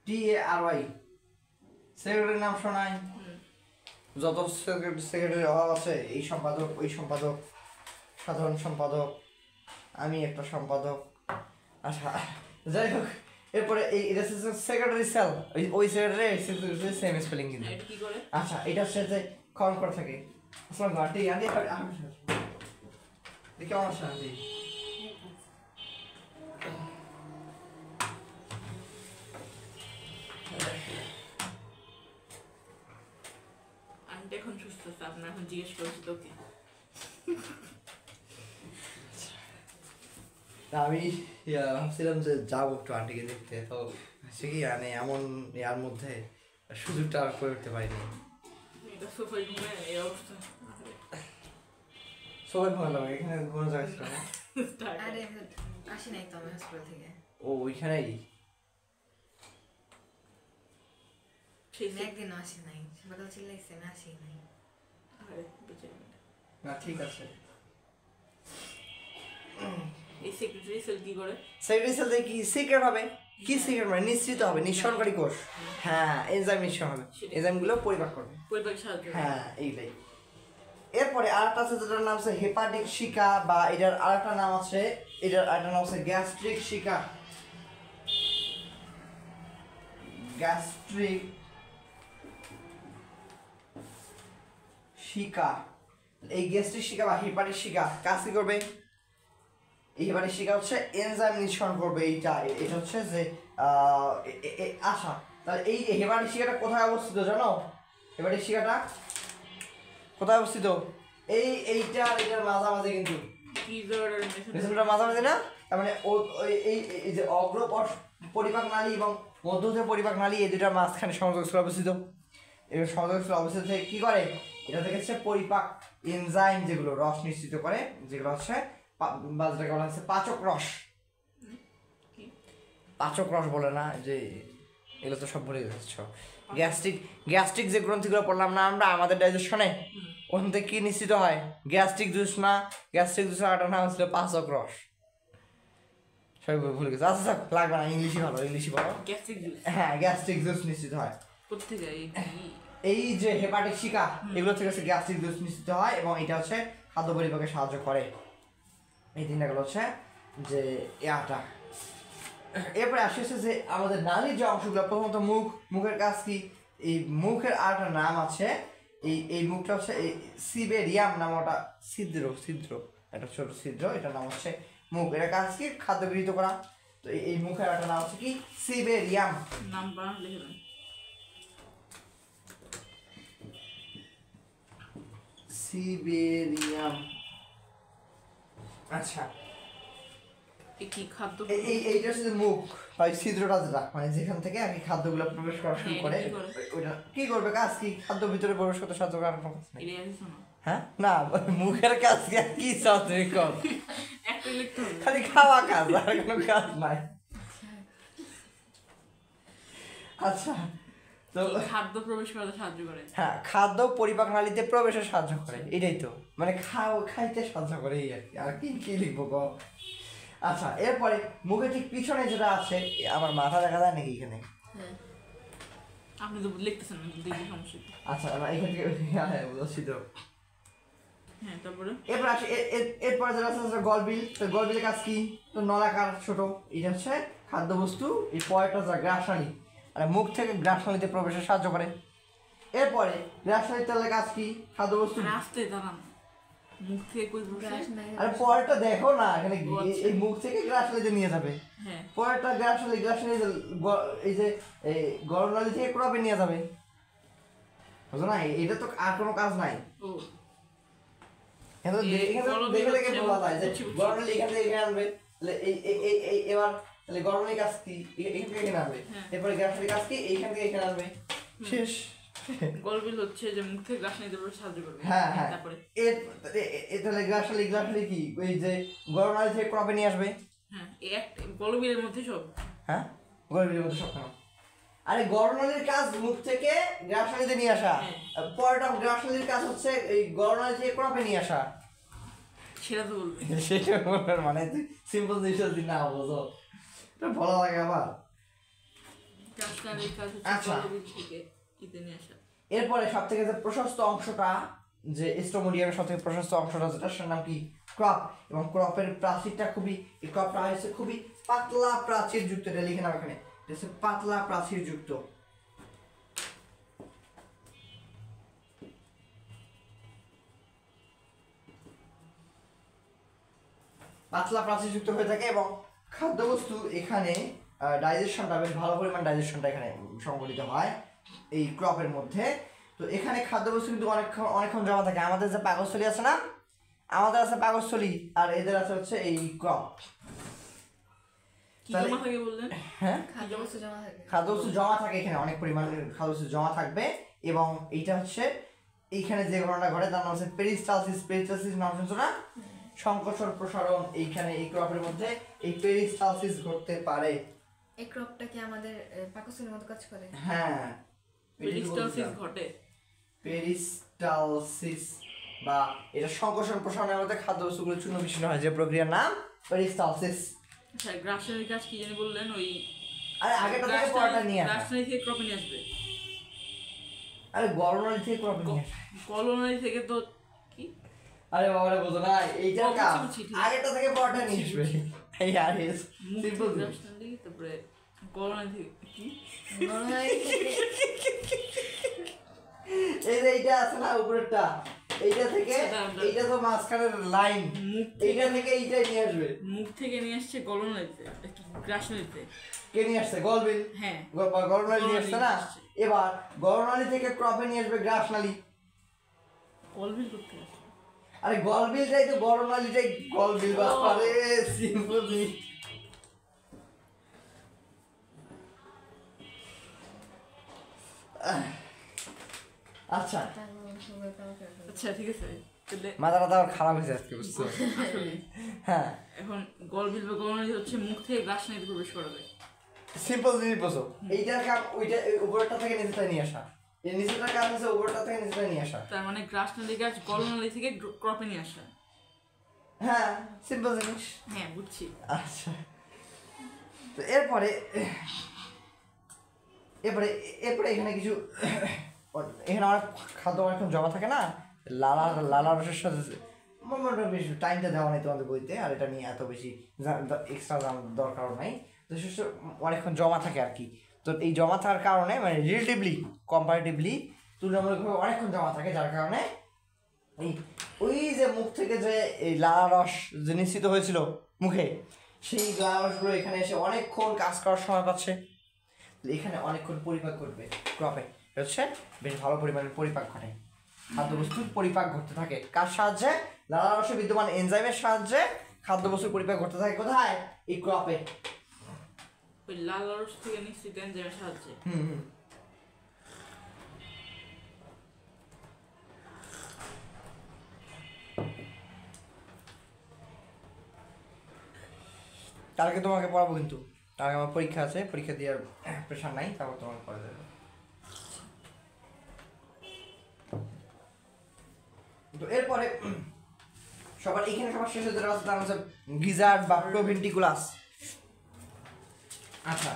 TARY, সেক্রেটারি নাম শোনায়? যত সেক্রেটারি অভাব আছে, এই সম্পাদক, ওই সম্পাদক, সাধারণ সম্পাদক, আমি একটা সম্পাদক। আচ্ছা যাই হোক, এরপরে এই এটা হচ্ছে সেক্রেটারি সেল, ওই সেক্রেটারি সেম স্পেলিং কিন্তু। আচ্ছা এটা হচ্ছে যে ক্ষরণ করে থাকে। আসসালামু আলাইকুম আন্টি, দেখি কেমন আছেন আন্টি? এখন সুস্থ আছে, আপনার এখন জিজ্ঞেস করছি তোকে। আমি ভাবছিলাম যে যাবো একটু আন্টিকে দেখতে, তো সে কি মানে এমন ইয়ার মধ্যে সুযোগটা আর করে উঠতে পারিনি। এটা সোফায় ঘুমে এই অবস্থা। সবাই ভালো, এখানে কোনো জায়গা ছিল না। আরে আসি নাই তো আমি হসপিটাল থেকে। ও ওইখানেই? একদিনও আসি নাই, সকাল চিল্লাইছে আমি আসি নাই। না ঠিক আছে। এই সেক্রেটারি সেল কি করে? সেক্রেটারি সেল থেকে কি সিক্রেট হবে? কি সিক্রেট মানে নিশ্চিত হবে, নিঃসরণকারী কোষ। হ্যাঁ এনজাইম নিঃসরণ হবে, এনজাইমগুলো পরিপাক করবে। পরিপাক সাহায্য। হ্যাঁ এইটাই। এরপরে আরেকটা আছে যেটার নাম আছে হেপাটিক শিকা, বা এটার আরেকটা নাম আছে, এটার আরেকটা নাম আছে গ্যাস্ট্রিক শিকা। গ্যাস্ট্রিক শিকা, এই গ্যাস্ট্রিক শিকা বা হেপাটিক শিকা কাজ কি করবে? এই হেপাটিক শিকা হচ্ছে এনজাইম নিঃসরণ করবে। এটা হচ্ছে যে আশা। তাহলে এই হেপাটিক শিকাটা কোথায় অবস্থিত জানো? হেপাটিক শিকাটা কোথায় অবস্থিত? এইটার মাঝামাঝি কিন্তু। মেসেঞ্জারের মাঝামাঝি না? তার মানে এই যে অগ্র পরিপাক নালী এবং মধ্যে পরিপাক নালী, এই দুটার মাঝখানে সংযোগস্থল অবস্থিত। এবার সংযোগস্থল অবস্থিত থেকে কি করে? এটা থেকে হচ্ছে পরিপাক এনজাইম যেগুলো রস নিশ্চিত করে, যেগুলো হচ্ছে যেটাকে বলা হচ্ছে পাচক রস। পাচক রস বলে না যে, এগুলো তো সব ভুলে যাচ্ছ। গ্যাস্ট্রিক যে গ্রন্থিগুলো পড়লাম না আমরা আমাদের ডাইজেশনে, ওখান থেকে কি নিশ্চিত হয়? গ্যাস্ট্রিক জুস না, গ্যাস্ট্রিক জুসের আরেকটা নাম ছিল পাচক রস। সবাই ভুলে গেছে। আচ্ছা লাগবে না, ইংলিশই ভালো, ইংলিশই ভালো। হ্যাঁ গ্যাস্ট্রিক জুস নিশ্চিত হয়। এই যে হেপাটিক শিকা, এগুলো থেকে হচ্ছে গ্যাস্ট্রিক জুস নিশ্চিত হয় এবং এটা হচ্ছে খাদ্য পরিপাকে সাহায্য করে। এই তিনটা গেল হচ্ছে যে এটা। এরপরে আসে হচ্ছে যে আমাদের নালীর যে অংশগুলো, প্রথমত মুখের কাজ কি? এই মুখের আরেকটা নাম আছে, এই মুখটা হচ্ছে এই সিবেরিয়াম নাম, ওটা ছিদ্র, একটা ছোট ছিদ্র, এটার নাম হচ্ছে মুখ। এটা কাজ কি? খাদ্য গৃহীত করা। তো এই মুখের একটা নাম হচ্ছে কি? সিবেরিয়াম। নাম্বার লিখে দেন। সিবেরিয়াম। আচ্ছা কি খাদ্য? এইটা হচ্ছে মুখ বা ছিদ্রটা, যেটা মানে যেখান থেকে আর কি খাদ্যগুলো প্রবেশ করা শুরু করে। ওইটা কি করবে? কাজ কি? খাদ্য ভিতরে প্রবেশ করতে সাহায্য করার কোনো কাজ নেই। হ্যাঁ না, মুখের কাজ কি সাহায্য কর? খালি খাওয়া কাজ, আর কোনো কাজ নাই। আচ্ছা তো খাদ্য প্রবেশ করতে সাহায্য করে। হ্যাঁ খাদ্য পরিপাক নালীতে প্রবেশে সাহায্য করে, এটাই তো মানে খাইতে সাহায্য করে, এই আর কি। কি লিখবো গো? আচ্ছা এরপরে মুখে ঠিক পিছনে যেটা আছে, আমার মাথা দেখা যায় নাকি এখানে? আপনি তো লিখতেছেন না, দেখি সমস্যা। আচ্ছা এখান থেকে বুঝছি তো। হ্যাঁ তারপরে এরপর আসে এরপরে যেটা আছে গলবিল। তো গলবিলের কাজ কি? তো নলাকার ছোট, এটা হচ্ছে খাদ্যবস্তু, এই পয়টা যা গ্রাসনালী, আর মুখ থেকে গ্রাসনালীতে প্রবেশে সাহায্য করে। এরপরে গ্রাসনালীর তেলের কাজ কি? খাদ্যবস্তু আসতে দাঁড়ান, মুখ থেকে কই প্রবেশ? আরে পরেরটা দেখো না, এখানে এই মুখ থেকে গ্রাসনালীতে নিয়ে যাবে। হ্যাঁ পরেরটা গ্রাসনালী এই যে এই গলনালী থেকে ক্রপে নিয়ে যাবে, বুঝো না? এটা তো আর কোনো কাজ নাই। ও এখানে দেখে বলা যায় যে গলনালী এখান থেকে এখানে আনবে, এবার তাহলে গরমের কাজ কি এখান থেকে এখানে আসবে, এরপরে গ্রাসনালির কাজ কি এইখান থেকে এখানে আসবে, শেষ। গলবিল হচ্ছে যে মুখ থেকে গ্রাস নিতে সাহায্য করবে। হ্যাঁ হ্যাঁ, তারপরে তাহলে গ্রাসনালি কি ওই যে গরনালি থেকে ক্রপে নিয়ে আসবে। হ্যাঁ, এই এক গলবিলের মধ্যে সব। হ্যাঁ, গরবিলের মধ্যে সব কেন? আরে গরনালির কাজ মুখ থেকে গ্রাসনালিতে নিয়ে আসা, পরটা গ্রাসনালির কাজ হচ্ছে এই গরনালি থেকে ক্রপে নিয়ে আসা। সেটা তো বলবে। সেটা বলার মানে তুই সিম্পল জিনিস যদি না বোঝো এটা ভালো লাগে আবার। গ্রাসনালির কাজ হচ্ছে আচ্ছা। গলবিল থেকে ইতে নিয়ে আসা। এরপরে সব থেকে যে প্রশস্ত অংশটা, যে স্টোমোডিয়ামের সব থেকে প্রশস্ত অংশটা যেটা সেটার নাম কি? ক্রপ। এবং ক্রপের প্রাচীরটা খুবই, এই ক্রপটা হচ্ছে খুবই পাতলা প্রাচীর যুক্ত। এটা লিখে নাও এখানে, এটা হচ্ছে পাতলা প্রাচীর যুক্ত। পাতলা প্রাচীর যুক্ত হয়ে থাকে এবং খাদ্যবস্তু এখানে ডাইজেশনটা বেশ ভালো পরিমাণ ডাইজেশনটা এখানে সংঘটিত হয় এই ক্রপের মধ্যে। তো এখানে খাদ্যবস্তু কিন্তু অনেকক্ষণ জমা থাকে। আমাদের যে পাকস্থলী আছে না, আমাদের আছে পাকস্থলী, আর এদের আছে হচ্ছে এই ক্রপ। কি জমা থাকে বললেন? হ্যাঁ, খাদ্যবস্তু জমা থাকে। খাদ্যবস্তু জমা থাকে এখানে, অনেক পরিমাণের খাদ্যবস্তু জমা থাকবে। এবং এইটা হচ্ছে এইখানে যে ঘটনাটা ঘটে তার নাম হচ্ছে পেরিস্টালসিস। পেরিস্টালসিস নাম শুনছো না? সংকোচন প্রসারণ এইখানে এই ক্রপের মধ্যে এই পেরিস্টালসিস ঘটতে পারে। এই ক্রপটা কি আমাদের পাকস্থলীর মতো কাজ করে? হ্যাঁ, পেরিস্টালসিস ঘটে। পেরিস্টালসিস বা এটা সংকোচন প্রসারণের মধ্যে খাদ্যবস্তুগুলো চূর্ণ বিচ্ছিন্ন হয় যে প্রক্রিয়ার নাম পেরিস্টালসিস। আচ্ছা, গ্রাসনালির কাজ কি জানি বললেন? ওই আরে আগেটা থেকে পড়াটা নিয়ে আসা। গ্রাসনালি থেকে ক্রপে নিয়ে আসবে। আরে গরনালি থেকে ক্রপে নিয়ে আসা। কলোনালি থেকে তো কি? আরে বাবারে বোঝো না, এইটার কাজ বুঝছি, ঠিক। আগেটা থেকে পড়াটা নিয়ে আসবে। এই আর মুখ সিম্পল থেকে গ্রাসনালি, তারপরে কলোনালি থেকে কি? গরনালি থেকে এই যে এইটা আছে না উপরেরটা, এইটা থেকে এইটা তো মাঝখানের লাইন, এইটা থেকে এইটাই নিয়ে আসবে। মুখ থেকে নিয়ে আসছে কলোনালিতে, গ্রাসনালিতে। কে নিয়ে আসছে? গলবিল। হ্যাঁ, গরনালি নিয়ে আসছে না, এবার গরনালি থেকে ক্রপে নিয়ে আসবে গ্রাসনালি। গলবিল করতে আসছে। আরে গলবিলটাই তো গরনালিটাই গলবিল। বাস আরে সিম্পল জিনিস। আচ্ছা, আচ্ছা ঠিক আছে, তাহলে মাথাটা তো খারাপ হয়েছে আজকে, বুঝছো? আসলে হ্যাঁ, এখন গলবিল বা কলোনালি হচ্ছে মুখ থেকে গ্রাসনালিতে প্রবেশ করা যায়। সিম্পল জিনিস বুঝো। এইটার কাজ ওইটা উপরটা থেকে নিচেটা নিয়ে আসা, এই নিচেটার কাজ হচ্ছে উপরটা থেকে নিচেটা নিয়ে আসা। তার মানে গ্রাসনালি গাছ কলোনালি থেকে ক্রপে নিয়ে আসা। হ্যাঁ, সিম্পল জিনিস। হ্যাঁ, বুঝছি। আচ্ছা, তো এরপরে এরপরে এরপরে এখানে কিছু এখানে অনেক খাদ্য অনেকক্ষণ জমা থাকে না, লালা রসের সাথে মোটামুটি বেশি টাইমটা দেওয়া নেই তোমাদের বইতে, আর এটা নিয়ে এত বেশি এক্সট্রা জানার দরকারও নাই। তো শেষ অনেকক্ষণ জমা থাকে আর কি। তো এই জমা থাকার কারণে মানে রিলেটিভলি কম্পারেটিভলি তুলনামূলকভাবে অনেকক্ষণ জমা থাকে, যার কারণে এই ওই যে মুখ থেকে যে এই লালা রস যে নিঃসৃত হয়েছিল মুখে, সেই লালা রসগুলো এখানে এসে অনেকক্ষণ কাজ করার সময় পাচ্ছে। এখানে অনেকক্ষণ পরিপাক করবে ক্রপে, হচ্ছে বেশ ভালো পরিমাণের পরিপাক ঘটে, খাদ্যবস্তুর পরিপাক ঘটতে থাকে। কার সাহায্যে? লালা রসে বিদ্যমান এনজাইমের সাহায্যে খাদ্যবস্তুর পরিপাক ঘটতে থাকে। কোথায়? এই ক্রপে। ওই লাল রস থেকে নিশ্চিত এনজাইমের সাহায্যে। তার আগে তোমাকে পড়াবো, কিন্তু তার আগে আমার পরীক্ষা আছে, পরীক্ষা দেওয়ার প্রেশার নাই, তারপর তোমাকে পড়া যাবে। তো এরপরে সবার এখানে সবার শেষে যেটা আছে তার হচ্ছে গিজার্ড বা প্রোভেন্টিকুলাস। আচ্ছা,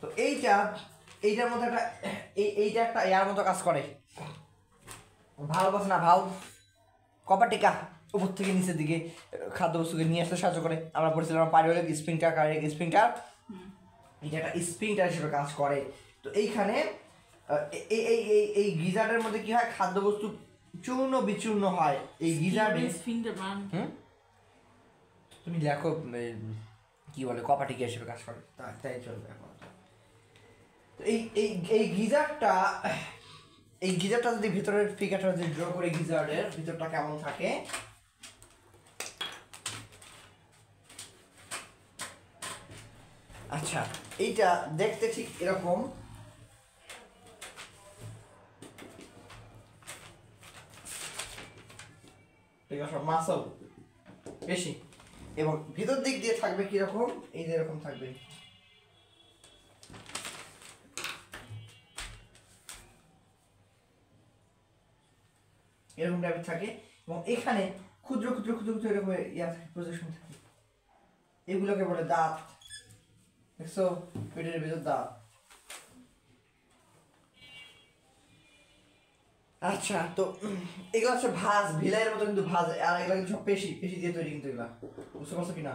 তো এইটার মধ্যে একটা এইটা একটা এর মতো কাজ করে। ভাল্ব আছে না, ভাল্ব, কপাটিকা, উপর থেকে নিচের দিকে খাদ্যবস্তুকে নিয়ে আসতে সাহায্য করে। আমরা পড়েছিলাম পাইরোলিক স্প্রিংটার, কার্ডিয়াক স্প্রিংটার, এটা একটা স্প্রিংটার হিসেবে কাজ করে। তো এইখানে এই গিজার্ডের মধ্যে কি হয়? খাদ্যবস্তু চূর্ণ বিচূর্ণ হয় এই গিজার্ডে। তুমি দেখো কি বলে, কপাটিকা হিসেবে কাজ করে, তাই চলবে এখন। তো এই গিজারটা যদি ভিতরের ফিগারটা যদি ড্র করে, গিজার্ডের ভিতরটা কেমন থাকে, আচ্ছা, এইটা দেখতে ঠিক এরকম। সব মাসল বেশি, এবং ভিতর দিক দিয়ে থাকবে কিরকম, এই যে এরকম থাকবে। এরকম টাইপের থাকে, এবং এখানে ক্ষুদ্র ক্ষুদ্র ক্ষুদ্র ক্ষুদ্র এরকম ইয়া থাকে, প্রজেকশন থাকে। এগুলোকে বলে দাঁত। দেখছো পেটের ভিতর দাঁত। আচ্ছা, তো এগুলো হচ্ছে ভাঁজ, ভিলাইয়ের মতো কিন্তু ভাঁজ, আর এগুলো কিন্তু সব পেশি পেশি দিয়ে তৈরি কিন্তু এগুলা, বুঝতে পারছো কিনা?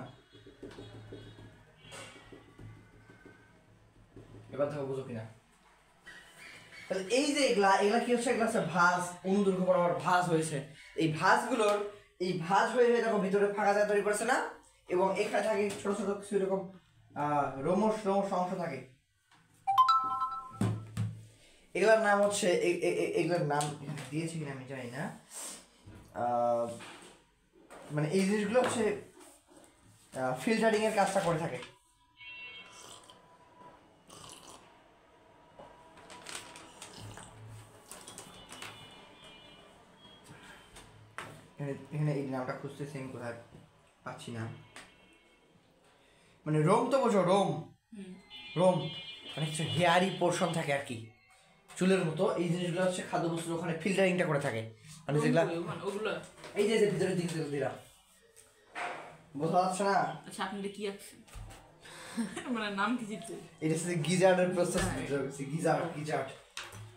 এবার দেখো বুঝো কিনা। তাহলে এই যে এগুলা এগুলা কি হচ্ছে, এগুলা হচ্ছে ভাঁজ, অনুদৈর্ঘ্য বরাবর ভাঁজ হয়েছে। এই ভাঁজগুলোর এই ভাঁজ হয়ে হয়ে দেখো ভিতরে ফাঁকা জায়গা তৈরি করেছে না, এবং এখানে থাকে ছোট ছোট কিছু এরকম রোমশ রোমশ অংশ থাকে। এগুলোর নাম হচ্ছে এগুলোর নাম দিয়েছি কিনা আমি জানি না, মানে এই জিনিসগুলো হচ্ছে ফিল্টারিং এর কাজটা করে থাকে। এখানে এই নামটা খুঁজতেছি আমি, কোথায় পাচ্ছি না। মানে রোম তো বোঝো, রোম রোম মানে কিছু হেয়ারি পোর্শন থাকে আর কি, চুলের মতো। এই জিনিসগুলো হচ্ছে খাদ্যবস্তুর ওখানে ফিল্টারিংটা করে থাকে, মানে যেগুলা এই যে ভিতরের দিক থেকে দিলাম, বোঝা যাচ্ছে না? আচ্ছা, আপনি কি আছেন? মানে নাম কি জিতছে? এটা হচ্ছে গিজার্ডের প্রসেস, gizzard gizzard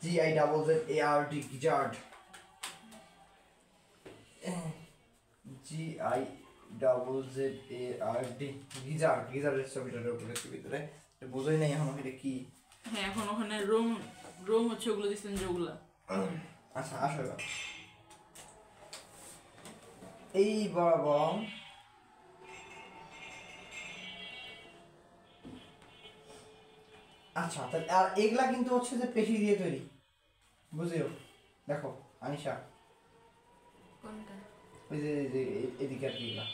GIZZARD gizzard, GIZZARD gizzard. গিজার্ডের ছবিটার উপরে ভিতরে বোঝাই নাই এখন এটা কি। হ্যাঁ, এখন ওখানে রোম রোম হচ্ছে ওগুলো দিচ্ছেন যেগুলা। আচ্ছা, আসো এবার এই বরাবর আচ্ছা, তাহলে আর এগুলা কিন্তু হচ্ছে যে পেশি দিয়ে তৈরি, বুঝিও। দেখো আনিশা, কোনটা? ওই যে এদিকে আর কি এগুলা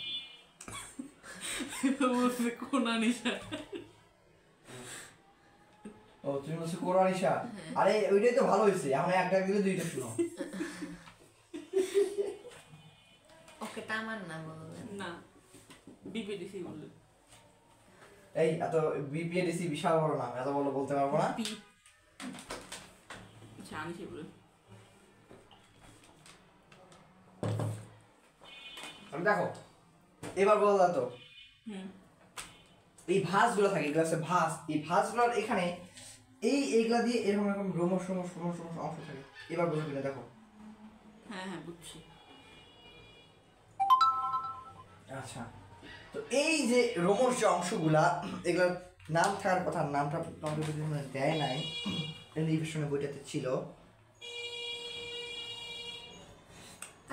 কোন আনিশা? ও তুমি বলছো কোন আনিশা? আরে ওইটাই তো ভালো হয়েছে, আমরা একটা দিলে দুইটা শুনো। ওকে তা আমার নাম বলবেন না, বিপিডিসি বললেন। এই এত BPADC বিশাল বড় নাম, এত বড় বলতে পারবো না। আচ্ছা, আনিশা বললেন। দেখো এবার বলা যেত, হুম, এই ভাঁজগুলো থাকে, এগুলো আছে ভাঁজ। এই ভাঁজগুলোর এখানে এইগুলা দিয়ে এরকম এরকম রোমশ রোমশ রোমশ রোমশ অংশ থাকে। এবার বোঝো কিনা দেখো। হ্যাঁ হ্যাঁ, বুঝছি। আচ্ছা, তো এই যে রোমশ যে অংশগুলা, এগুলোর নাম থাকার কথা, নামটা তোমাদের দেয় নাই, রিভিশনের বইটাতে ছিল।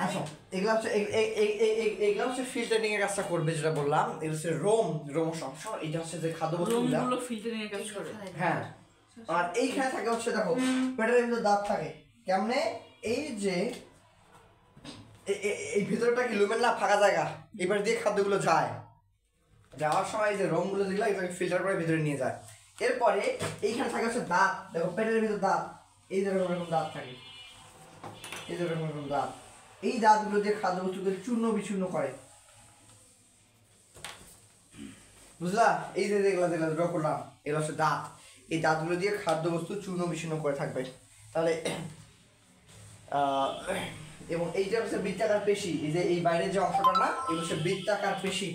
আচ্ছা, এগুলা হচ্ছে এগুলা হচ্ছে ফিল্টারিং এর কাজটা করবে, যেটা বললাম। এগুলো হচ্ছে রোমশ অংশ। এটা হচ্ছে যে খাদ্যবস্তুগুলা, রোমগুলো ফিল্টারিং এর কাজ করে। হ্যাঁ। আর এইখানে থাকে হচ্ছে দেখো পেটের ভিতর দাঁত থাকে। কেমনে? এই যে এই ভিতরটা কি লুমেন না, ফাঁকা জায়গা, এবার দিয়ে খাদ্যগুলো যায়, যাওয়ার সময় এই যে রোমগুলো যেগুলো এগুলোকে ফিল্টার করে ভিতরে নিয়ে যায়। এরপরে এইখানে থাকে হচ্ছে দাঁত। দেখো পেটের ভিতর দাঁত, এই যে এরকম এরকম দাঁত থাকে, এই যে এরকম এরকম দাঁত। এই দাঁতগুলো দিয়ে খাদ্যবস্তুকে চূর্ণ বিচূর্ণ করে, বুঝলা? এই যে যেগুলো যেগুলো ড্র করলাম, এগুলো হচ্ছে দাঁত। এই দাঁতগুলো দিয়ে খাদ্যবস্তু চূর্ণ বিচূর্ণ করে থাকবে। তাহলে এবং এইটা হচ্ছে বৃত্তাকার পেশি। এই যে এই বাইরের যে অংশটা না, এগুলো হচ্ছে বৃত্তাকার পেশি,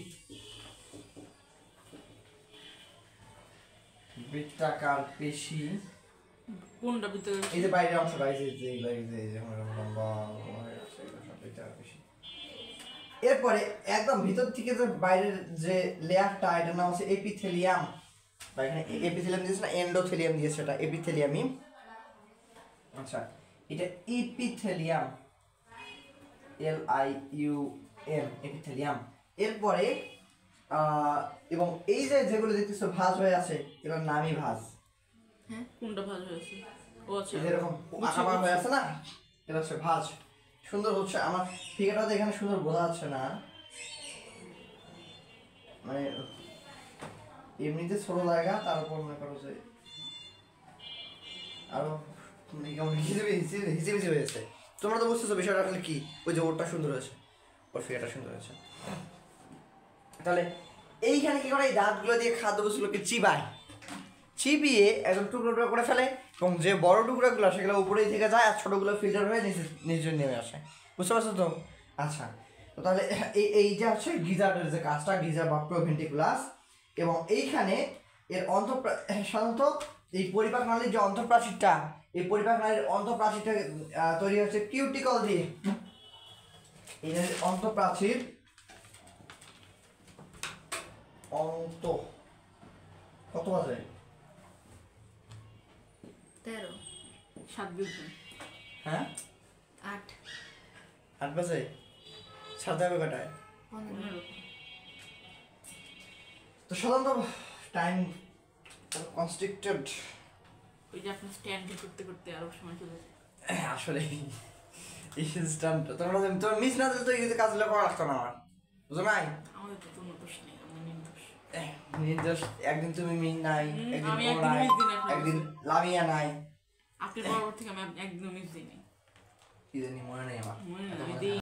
বৃত্তাকার পেশি। কোনটা ভিতরে? এই যে বাইরের অংশটা, এই যে লম্বা বৃত্তাকার পেশি। এরপরে একদম ভিতর থেকে যে বাইরের যে লেয়ারটা, এটার নাম হচ্ছে এপিথেলিয়াম, বা এখানে এপিথেলিয়াম দিয়েছে না, এন্ডোথেলিয়াম দিয়েছে, এটা এপিথেলিয়ামই। আচ্ছা, এটা এপিথেলিয়াম, LIUM, এপিথেলিয়াম। এরপরে এবং এই যে যেগুলো দেখতেছো ভাঁজ হয়ে আছে, এগুলোর নামই ভাঁজ। হ্যাঁ, কোনটা ভাঁজ হয়েছে? ও আচ্ছা, যেরকম আঁকা হয়ে আছে না, এটা হচ্ছে ভাঁজ। সুন্দর হচ্ছে, আমার ফিগারটা এখানে সুন্দর বোঝা যাচ্ছে না, মানে এমনিতে ছোট জায়গা, তার উপর মনে করো যে আরো মানে কেমন হিসেবে হয়েছে। তোমরা তো বুঝতেছো বিষয়টা আসলে কি। ওই যে ওরটা সুন্দর হয়েছে, ওর ফিগারটা সুন্দর হয়েছে। তাহলে এইখানে কি করে, এই দাঁতগুলো দিয়ে খাদ্যবস্তুগুলোকে চিবিয়ে একদম টুকরো টুকরো করে ফেলে, এবং যে বড় টুকরাগুলো সেগুলো উপরেই থেকে যায়, আর ছোটোগুলো ফিল্টার হয়ে নিচে নেমে আসে। বুঝতে পারছো তো? আচ্ছা, তো তাহলে এই যে হচ্ছে গিজারের যে কাজটা, গিজার বা প্রোভেন্টিকুলাস, এবং এইখানে এর সাধারণত এই পরিপাক নালীর যে অন্তঃপ্রাচীরটা, এই পরিপাক নালীর অন্তঃপ্রাচীরটা তৈরি হচ্ছে কিউটিকল দিয়ে। এই যে অন্তঃপ্রাচীর কত বাজে? 13 7 দিন হ্যাঁ 8 8 বাজে। সাথে হবে কটায়? 15 তো সাধারণত টাইম কনস্ট্রিক্টেড। ওই যে আপনার স্ট্যান্ড করতে করতে আরো সময় চলে যায়। আসলে ইনস্ট্যান্ট তোমরা মিস না দিলে তো এই কাজগুলো করা লাগতো না আমার, বুঝো নাই? আমাদের তো কোনো দোষ নেই, আমরা নির্দোষ। নির্দোষ। একদিন তুমি মিন নাই, একদিন আমি ও একদিন নাই, মিস দিই না, একদিন লামিয়া নাই, আপনার পরবর্তী থেকে আমি একদম মিস দিই নাই। কি জানি মনে নেই আমার। মনে নাই, ওই যে